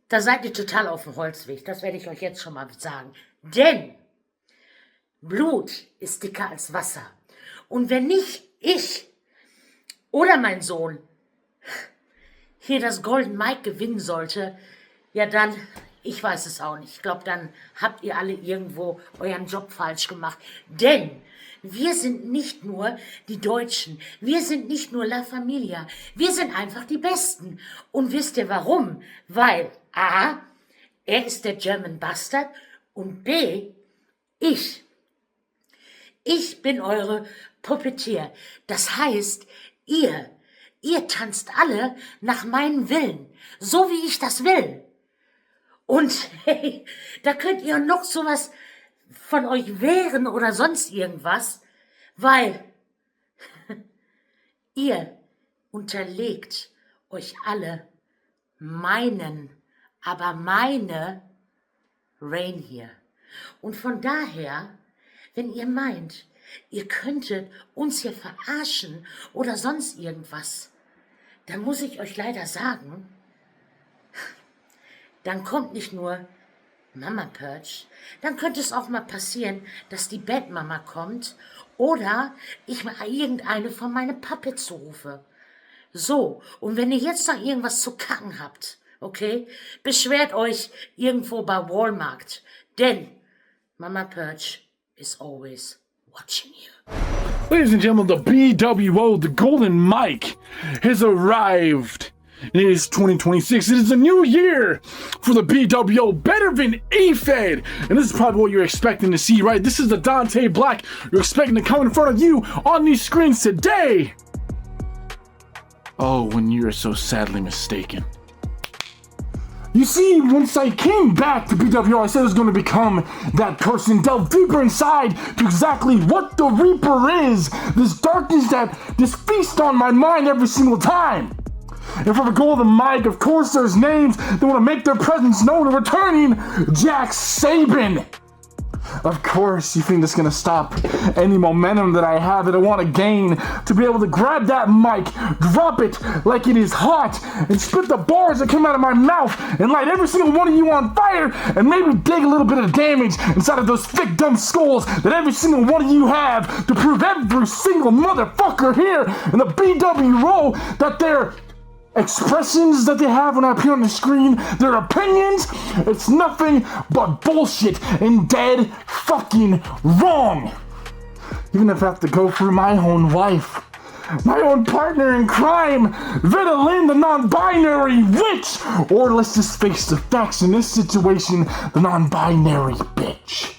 da seid ihr total auf dem Holzweg, das werde ich euch jetzt schon mal sagen. Denn Blut ist dicker als Wasser. Und wenn nicht ich oder mein Sohn hier das Golden Mike gewinnen sollte, ja dann, ich weiß es auch nicht. Ich glaube, dann habt ihr alle irgendwo euren Job falsch gemacht. Denn wir sind nicht nur die Deutschen, wir sind nicht nur La Familia, wir sind einfach die Besten. Und wisst ihr warum? Weil A, er ist der German Bastard und B, ich bin eure Puppeteer. Das heißt, ihr tanzt alle nach meinem Willen, so wie ich das will. Und hey, da könnt ihr noch sowas von euch wehren oder sonst irgendwas, weil ihr unterlegt euch alle meinen aber meine reign hier. Und von daher, wenn ihr meint, ihr könntet uns hier verarschen oder sonst irgendwas, dann muss ich euch leider sagen, dann kommt nicht nur Mama Perch, dann könnte es auch mal passieren, dass die Batmama kommt oder ich mal irgendeine von meinen Puppets rufe. So, und wenn ihr jetzt noch irgendwas zu kacken habt, okay, beschwert euch irgendwo bei Walmart, denn Mama Perch is always watching you. Ladies and gentlemen, the bWo, the Golden Mike, has arrived. It is 2026. It is a new year for the bWo, better than Efed. And this is probably what you're expecting to see, right? This is the Dante Black you're expecting to come in front of you on these screens today. Oh, when you're so sadly mistaken. You see, once I came back to bWo, I said I was going to become that person, delve deeper inside to exactly what the Reaper is. This darkness that just feasts on my mind every single time. And for the Golden Mike, of course, there's names that want to make their presence known. Returning Jack Saban. Of course, you think that's going to stop any momentum that I have that I want to gain to be able to grab that mic, drop it like it is hot, and spit the bars that come out of my mouth and light every single one of you on fire and maybe dig a little bit of damage inside of those thick, dumb skulls that every single one of you have to prove every single motherfucker here in the bWo that they're expressions that they have when I appear on the screen, their opinions, it's nothing but bullshit and dead fucking wrong. Even if I have to go through my own life, my own partner in crime, Vidalin, the non-binary witch, or let's just face the facts in this situation, the non-binary bitch.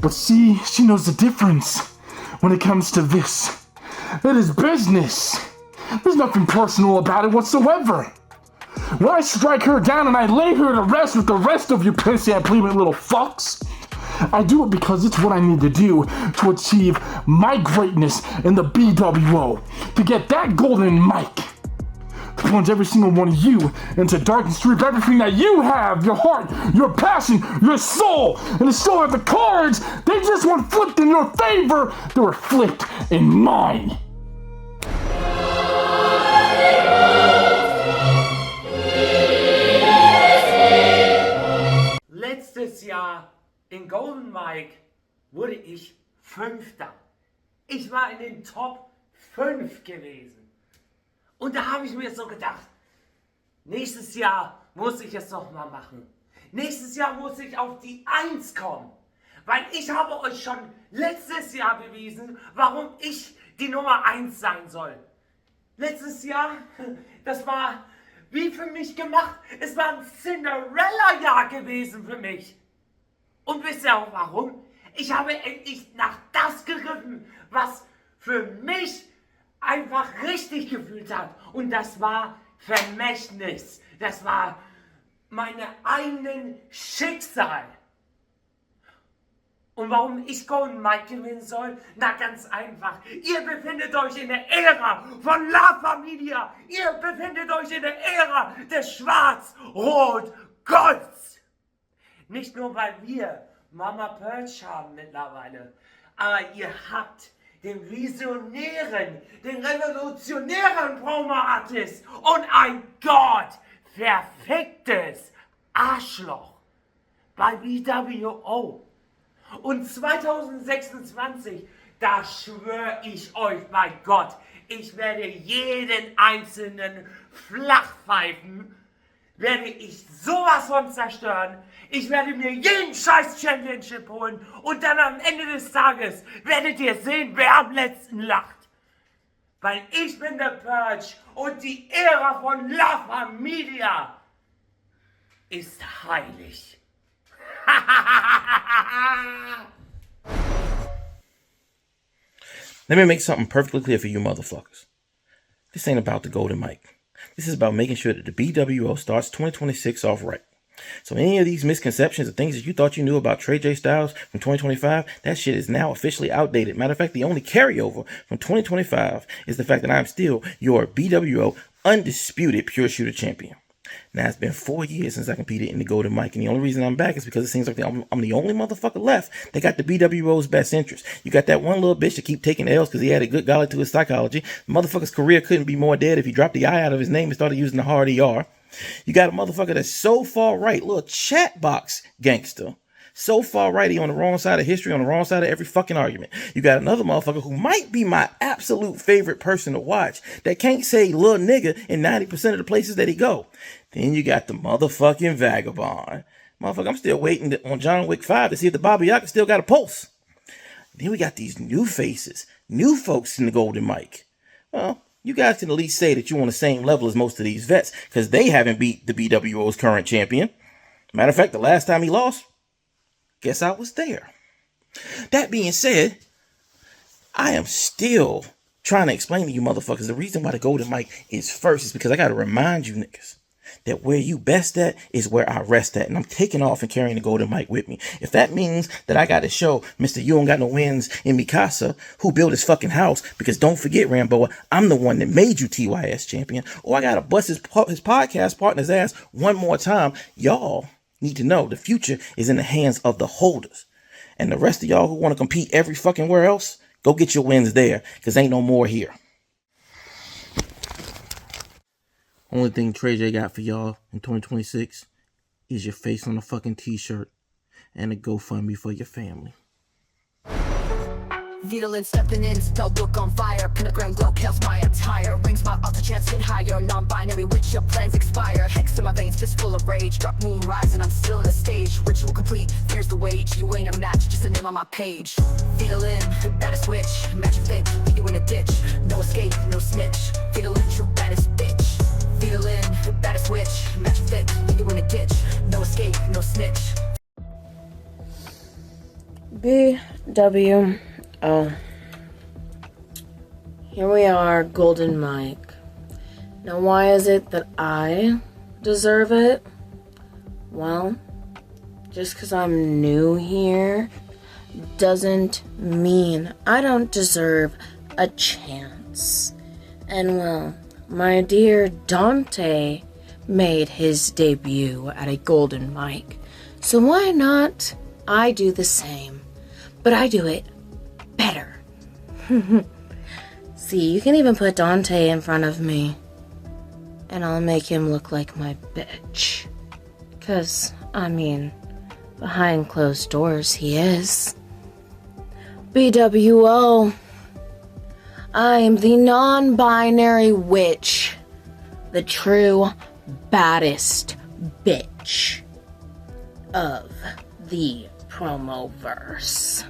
But see, she knows the difference when it comes to this. It is business. There's nothing personal about it whatsoever. When I strike her down and I lay her to rest with the rest of you pissy and plebeian little fucks, I do it because it's what I need to do to achieve my greatness in the bWo, to get that golden mic, to plunge every single one of you into dark and strip everything that you have, your heart, your passion, your soul, and to show that the cards, they just weren't flipped in your favor, they were flipped in mine. Letztes Jahr in Golden Mike wurde ich Fünfter. Ich war in den Top 5 gewesen. Und da habe ich mir so gedacht, nächstes Jahr muss ich es noch mal machen. Nächstes Jahr muss ich auf die 1 kommen. Weil ich habe euch schon letztes Jahr bewiesen, warum ich die Nummer 1 sein soll. Letztes Jahr, das war wie für mich gemacht. Es war ein Cinderella-Jahr gewesen für mich. Und wisst ihr auch warum? Ich habe endlich nach das gegriffen, was für mich einfach richtig gefühlt hat. Und das war Vermächtnis. Das war meine eigenen Schicksal. Und warum ich Golden Mike gewinnen soll? Na ganz einfach. Ihr befindet euch in der Ära von La Familia. Ihr befindet euch in der Ära des Schwarz-Rot-Golds. Nicht nur, weil wir Mama Perch haben mittlerweile, aber ihr habt den visionären, den revolutionären Promo-Artist und ein Gott verficktes Arschloch bei bWo. Und 2026, da schwöre ich euch bei Gott, ich werde jeden einzelnen Flachpfeifen, werde ich sowas von zerstören. Ich werde mir jeden scheiß Championship holen und dann am Ende des Tages werdet ihr sehen, wer am letzten lacht. Weil ich bin der Purge und die Ära von La Familia ist heilig. Let me make something perfectly clear for you motherfuckers. This ain't about the Golden Mike. This is about making sure that the bWo starts 2026 off right. So any of these misconceptions or things that you thought you knew about Trey J Styles from 2025, that shit is now officially outdated. Matter of fact, the only carryover from 2025 is the fact that I'm still your bWo undisputed pure shooter champion. Now, it's been 4 years since I competed in the Golden Mike, and the only reason I'm back is because it seems like I'm the only motherfucker left that got the bWo's best interest. You got that one little bitch that keep taking L's because he had a good golly to his psychology. The motherfucker's career couldn't be more dead if he dropped the I out of his name and started using the hard ER. You got a motherfucker that's so far right, little chat box gangster. So far right, he on the wrong side of history, on the wrong side of every fucking argument. You got another motherfucker who might be my absolute favorite person to watch that can't say little nigga in 90% of the places that he go. Then you got the motherfucking vagabond. Motherfucker, I'm still waiting on John Wick 5 to see if the Baba Yaga still got a pulse. Then we got these new faces, new folks in the Golden Mike. Well, you guys can at least say that you're on the same level as most of these vets because they haven't beat the bWo's current champion. Matter of fact, the last time he lost, guess I was there. That being said, I am still trying to explain to you motherfuckers the reason why the Golden Mike is first is because I got to remind you niggas that where you best at is where I rest at. And I'm taking off and carrying the Golden Mike with me. If that means that I got to show Mr. You Don't Got No Wins in Mikasa who built his fucking house, because don't forget, RAMBOA, I'm the one that made you TYS champion, or I got to bust his podcast partner's ass one more time, y'all need to know the future is in the hands of the holders. And the rest of y'all who want to compete every fucking where else, go get your wins there, because ain't no more here. Only thing Trey J got for y'all in 2026 is your face on a fucking t-shirt and a GoFundMe for your family. Needle stepping in, spell book on fire. Pentagram glow kills my attire. Rings my alter chance hit higher. Non-binary witch, your plans expire. Hex in my veins, fist full of rage. Dark moon rising, I'm still in the stage. Ritual complete, here's the wage. You ain't a match, just a name on my page. Feeling, baddest witch. Match fit, leave you in a ditch. No escape, no snitch. Feeling, true baddest bitch. Feeling, baddest witch. Match fit, leave you in a ditch. No escape, no snitch. bWo. Here we are, Golden Mike. Now, why is it that I deserve it? Well, just because I'm new here doesn't mean I don't deserve a chance. And well, my dear Dante made his debut at a Golden Mike, so why not I do the same? But I do it better. See, you can even put Dante in front of me and I'll make him look like my bitch. 'Cause, I mean, behind closed doors he is. bWo. I'm the non-binary witch. The true baddest bitch of the promo-verse.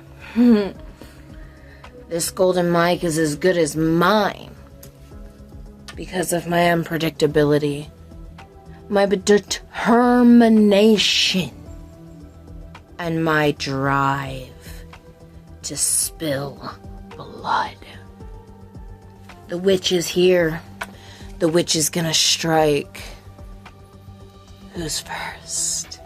This Golden Mike is as good as mine because of my unpredictability, my determination, and my drive to spill blood. The witch is here. The witch is gonna strike. Who's first?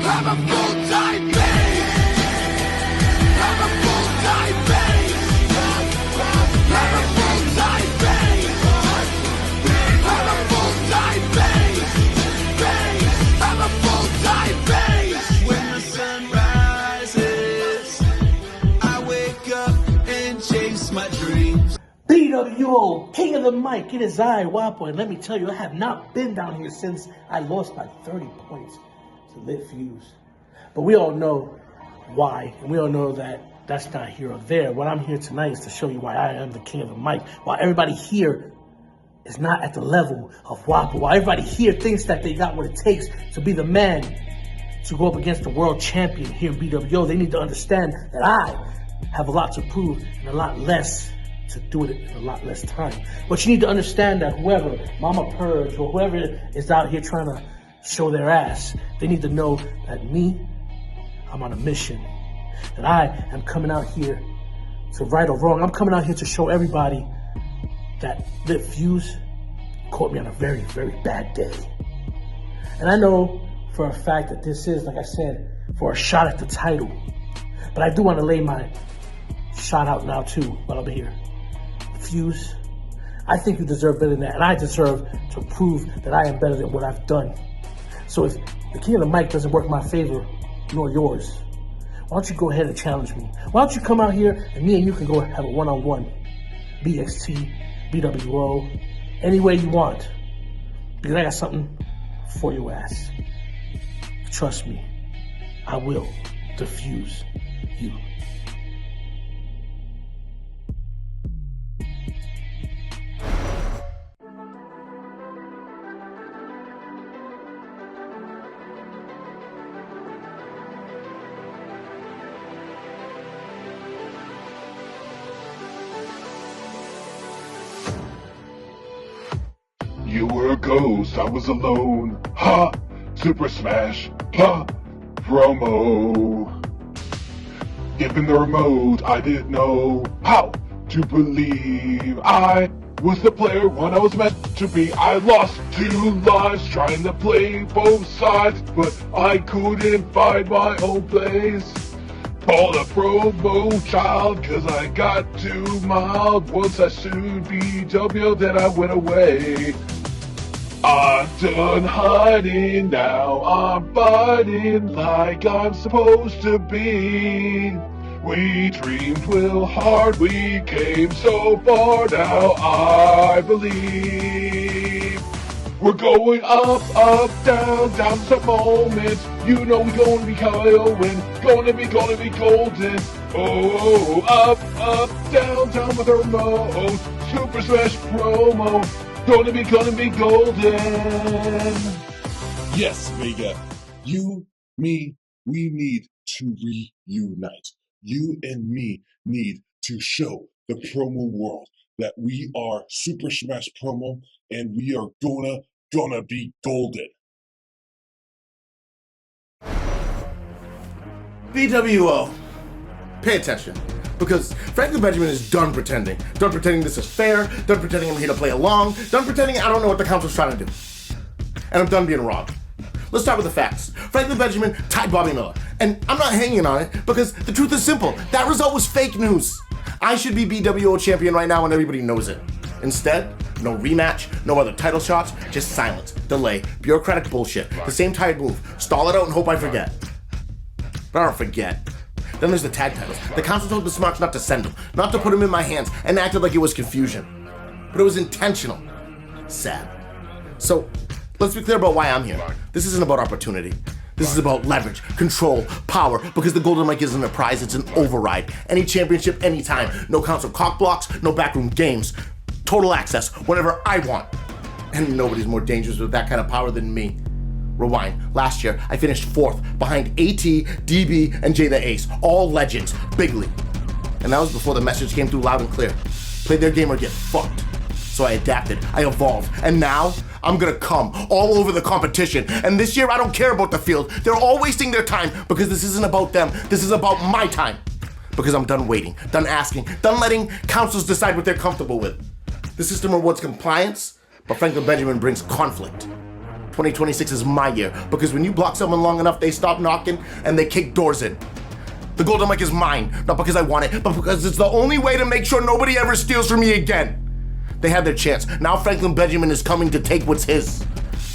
I'm a full-time base! I'm a full-time base! I'm a full-time base! I'm a full-time base! I'm a full-time base! When the sun rises, I wake up and chase my dreams. bWo, king of the mic, it is I, Wapo, and let me tell you, I have not been down here since I lost by 30 points. Lit Fuse. But we all know why, and we all know that that's not here or there. What I'm here tonight is to show you why I am the king of the mic, why everybody here is not at the level of Wapo, why everybody here thinks that they got what it takes to be the man to go up against the world champion here in bWo. They need to understand that I have a lot to prove and a lot less to do it in a lot less time. But you need to understand that whoever, Mama Purge, or whoever is out here trying to show their ass, they need to know that me, I'm on a mission. That I am coming out here to right or wrong. I'm coming out here to show everybody that Lit Fuse caught me on a very, very bad day. And I know for a fact that this is, like I said, for a shot at the title. But I do want to lay my shout out now too while I'm here. Fuse, I think you deserve better than that, and I deserve to prove that I am better than what I've done. So if the king of the mic doesn't work in my favor, nor yours, why don't you go ahead and challenge me? Why don't you come out here and me and you can go have a one-on-one, BXT, bWo, any way you want, because I got something for your ass. Trust me, I will defuse you. You were a ghost, I was alone. Ha! Super Smash. Ha! Promo. Given the remote, I didn't know how to believe I was the player when I was meant to be. I lost 2 lives trying to play both sides, but I couldn't find my own place. Called a promo child, cause I got too mild. Once I sued bWo, then I went away. I'm done hiding now, I'm fighting like I'm supposed to be. We dreamed real hard, we came so far now, I believe. We're going up, down, down some moments. You know we're gonna be going, gonna be golden. Oh, up, down, down with the remote. Super Smash promo. Gonna be golden. Yes, Vega. You, me, we need to reunite. You and me need to show the promo world that we are Super Smash Promo and we are gonna be golden. bWo, pay attention. Because Franklin Benjamin is done pretending. Done pretending this is fair, done pretending I'm here to play along, done pretending I don't know what the council's trying to do. And I'm done being wrong. Let's start with the facts. Franklin Benjamin tied Bobby Miller. And I'm not hanging on it because the truth is simple. That result was fake news. I should be bWo champion right now and everybody knows it. Instead, no rematch, no other title shots, just silence, delay, bureaucratic bullshit. The same tired move. Stall it out and hope I forget. But I don't forget. Then there's the tag titles. The council told the Smarks not to send them, not to put them in my hands, and acted like it was confusion. But it was intentional. Sad. So, let's be clear about why I'm here. This isn't about opportunity. This is about leverage, control, power, because the Golden Mic isn't a prize, it's an override. Any championship, anytime. No council cock blocks, no backroom games. Total access, whenever I want. And nobody's more dangerous with that kind of power than me. Rewind. Last year, I finished 4th behind AT, DB, and Jay the Ace. All legends. Big league. And that was before the message came through loud and clear. Play their game or get fucked. So I adapted. I evolved. And now, I'm gonna come all over the competition. And this year, I don't care about the field. They're all wasting their time because this isn't about them. This is about my time. Because I'm done waiting, done asking, done letting councils decide what they're comfortable with. The system rewards compliance, but Franklin Benjamin brings conflict. 2026 is my year, because when you block someone long enough, they stop knocking and they kick doors in. The Golden Mic is mine, not because I want it, but because it's the only way to make sure nobody ever steals from me again. They had their chance. Now Franklin Benjamin is coming to take what's his.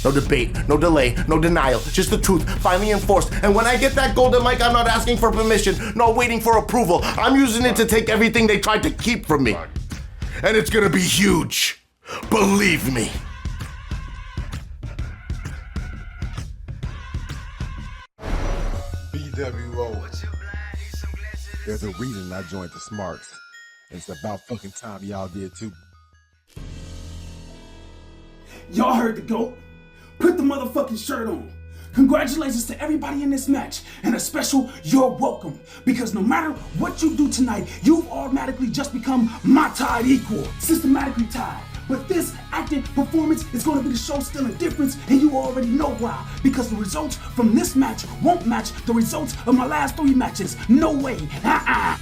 No debate, no delay, no denial, just the truth, finally enforced. And when I get that Golden Mic, I'm not asking for permission, nor waiting for approval. I'm using it to take everything they tried to keep from me. And it's gonna be huge. Believe me. bWo. There's a reason I joined the Smarks. It's about fucking time y'all did too. Y'all heard the GOAT? Put the motherfucking shirt on. Congratulations to everybody in this match, and a special you're welcome, because no matter what you do tonight, you've automatically just become my tied equal, systematically tied. But this acting performance is going to be the show stealing difference, and you already know why. Because the results from this match won't match the results of my last 3 matches. No way.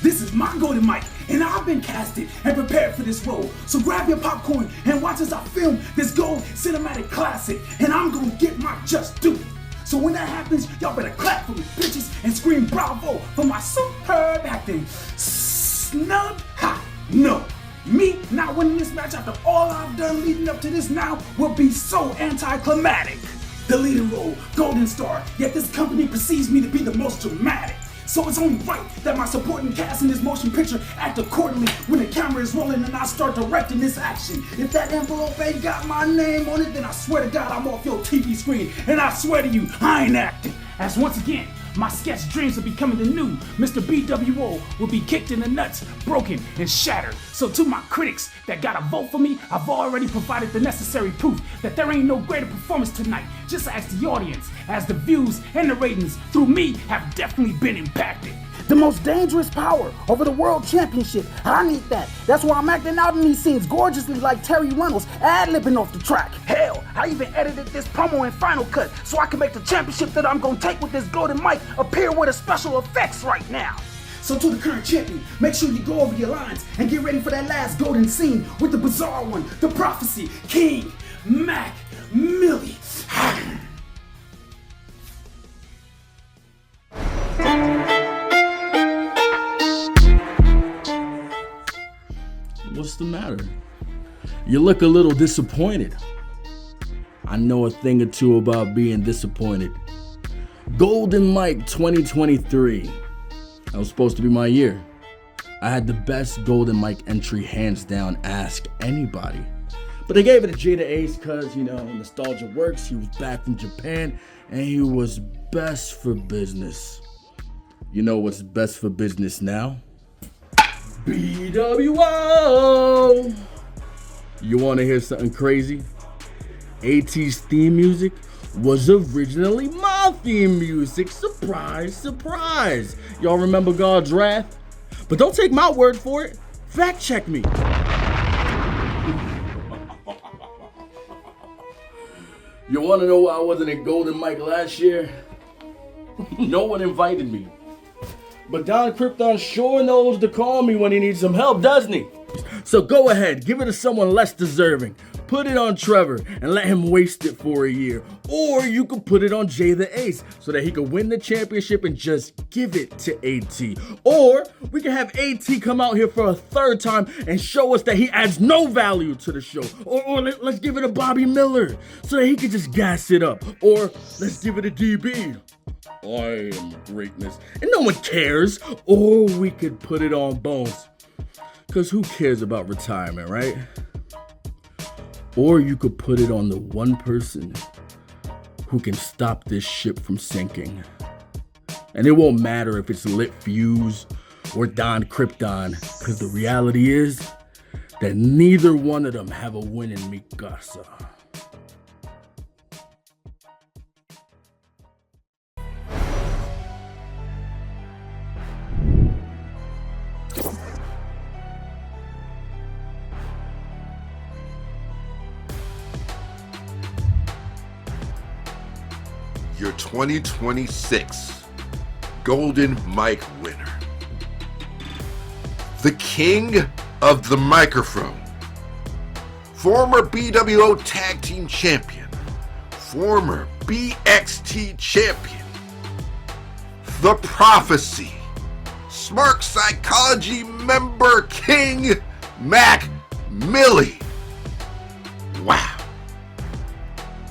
This is my Golden Mic, and I've been casted and prepared for this role. So grab your popcorn and watch as I film this gold cinematic classic, and I'm going to get my just due. So when that happens, y'all better clap for me, bitches, and scream bravo for my superb acting. snubbed? Ha! No. Me not winning this match after all I've done leading up to this now would be so anticlimactic. The leading role, Golden Star, yet this company perceives me to be the most dramatic. So it's only right that my supporting cast in this motion picture act accordingly when the camera is rolling and I start directing this action. If that envelope ain't got my name on it, then I swear to God I'm off your TV screen, and I swear to you, I ain't acting. As once again, my sketch dreams of becoming the new Mr. bWo will be kicked in the nuts, broken, and shattered. So to my critics that gotta vote for me, I've already provided the necessary proof that there ain't no greater performance tonight. Just ask the audience, as the views and the ratings through me have definitely been impacted. The most dangerous power over the world championship. I need that. That's why I'm acting out in these scenes gorgeously like Terry Reynolds, ad-libbing off the track. Hell, I even edited this promo in Final Cut so I can make the championship that I'm gonna take with this golden mic appear with the special effects right now. So to the current champion, make sure you go over your lines and get ready for that last golden scene with the bizarre one, the prophecy, King Mac Millie. What's the matter? You look a little disappointed. I know a thing or two about being disappointed. Golden Mike 2023. That was supposed to be my year. I had the best Golden Mike entry hands down, ask anybody. But they gave it to Jada Ace because, nostalgia works. He was back from Japan and he was best for business. You know what's best for business now? bWo! You want to hear something crazy? AT's theme music was originally my theme music. Surprise, surprise. Y'all remember God's Wrath? But don't take my word for it. Fact check me. You want to know why I wasn't in Golden Mike last year? No one invited me. But Don Krypton sure knows to call me when he needs some help, doesn't he? So go ahead, give it to someone less deserving. Put it on Trevor and let him waste it for a year. Or you could put it on Jay the Ace so that he could win the championship and just give it to AT. Or we can have AT come out here for a third time and show us that he adds no value to the show. Or let's give it to Bobby Miller so that he can just gas it up. Or let's give it to DB. I am greatness. And no one cares. Or we could put it on Bones. Because who cares about retirement, right? Or you could put it on the one person who can stop this ship from sinking. And it won't matter if it's Lit Fuse or Don Krypton, because the reality is that neither one of them have a win in Mikasa. Your 2026 Golden Mike winner, the king of the microphone, former bWo Tag Team Champion, former BXT Champion, The Prophecy, Smart Psychology member King Mac Millie. Wow.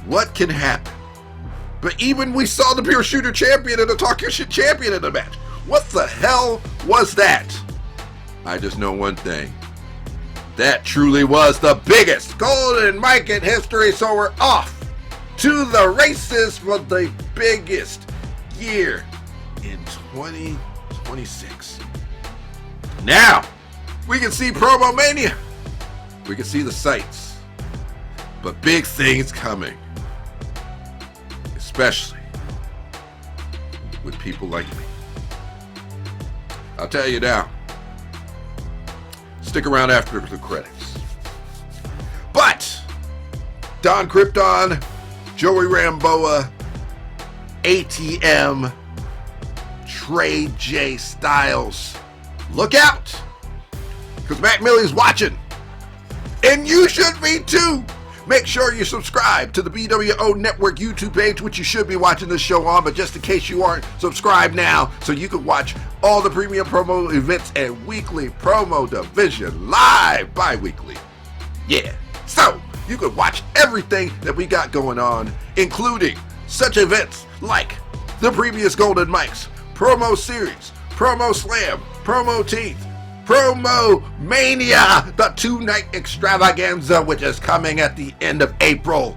What can happen? But even we saw the Pure Shooter Champion and the Talk Your Shit Champion in the match. What the hell was that? I just know one thing. That truly was the biggest Golden Mike in history, so we're off to the races for the biggest year in 2026. Now, we can see Promo Mania. We can see the sights. But big things coming. Especially with people like me. I'll tell you now. Stick around after the credits. But Don Krypton, Joey Ramboa, ATM, Trey J Styles, look out! Because Mac Millie's watching. And you should be too! Make sure you subscribe to the bWo Network YouTube page, which you should be watching this show on, but just in case you aren't, subscribe now so you can watch all the premium promo events and weekly promo division live bi-weekly. Yeah, so you can watch everything that we got going on, including such events like the previous Golden Mics, Promo Series, Promo Slam, Promo Teeth, Promo Mania, the 2-night extravaganza, which is coming at the end of April.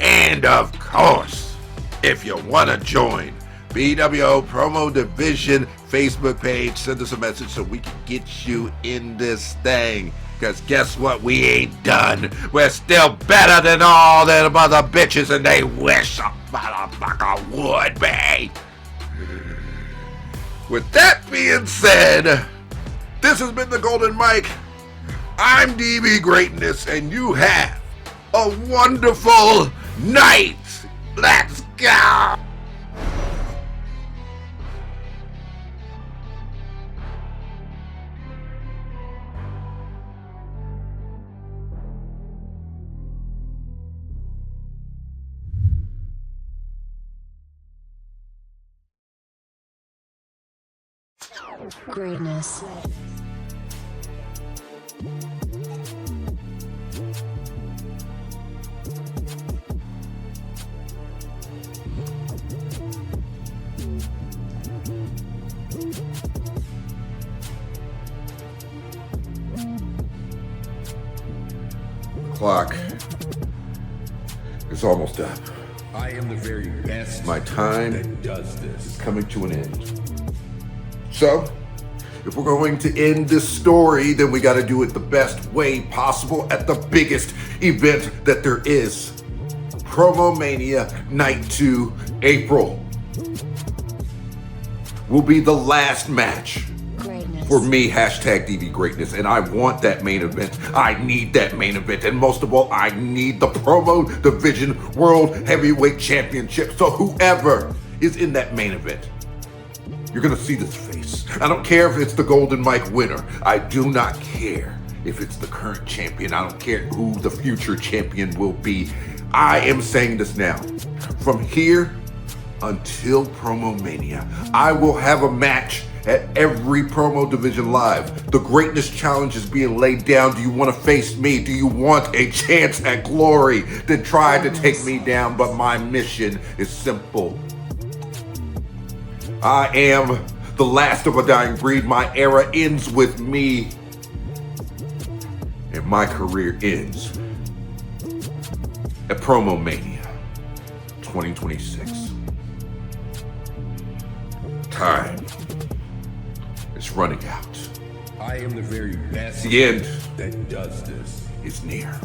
And of course, if you want to join bWo Promo Division Facebook page, send us a message so we can get you in this thing. Because guess what? We ain't done. We're still better than all them other bitches, and they wish a motherfucker would be. With that being said, this has been the Golden Mic. I'm DB Greatness, and you have a wonderful night. Let's go. Greatness. Clock is almost up. I am the very best. My time that does this. is coming to an end. So, if we're going to end this story, then we got to do it the best way possible at the biggest event that there is. Promo Mania Night 2, April, will be the last match for me, hashtag DB Greatness, and I want that main event. I need that main event, and most of all, I need the Promo Division World Heavyweight Championship. So whoever is in that main event, you're gonna see this face. I don't care if it's the Golden Mic winner. I do not care if it's the current champion. I don't care who the future champion will be. I am saying this now. From here until Promo Mania, I will have a match at every Promo Division Live. The Greatness Challenge is being laid down. Do you want to face me? Do you want a chance at glory? Then try to take me down, but my mission is simple. I am the last of a dying breed. My era ends with me, and my career ends at Promo Mania 2026. Time is running out. I am the very best The end that does this. is near.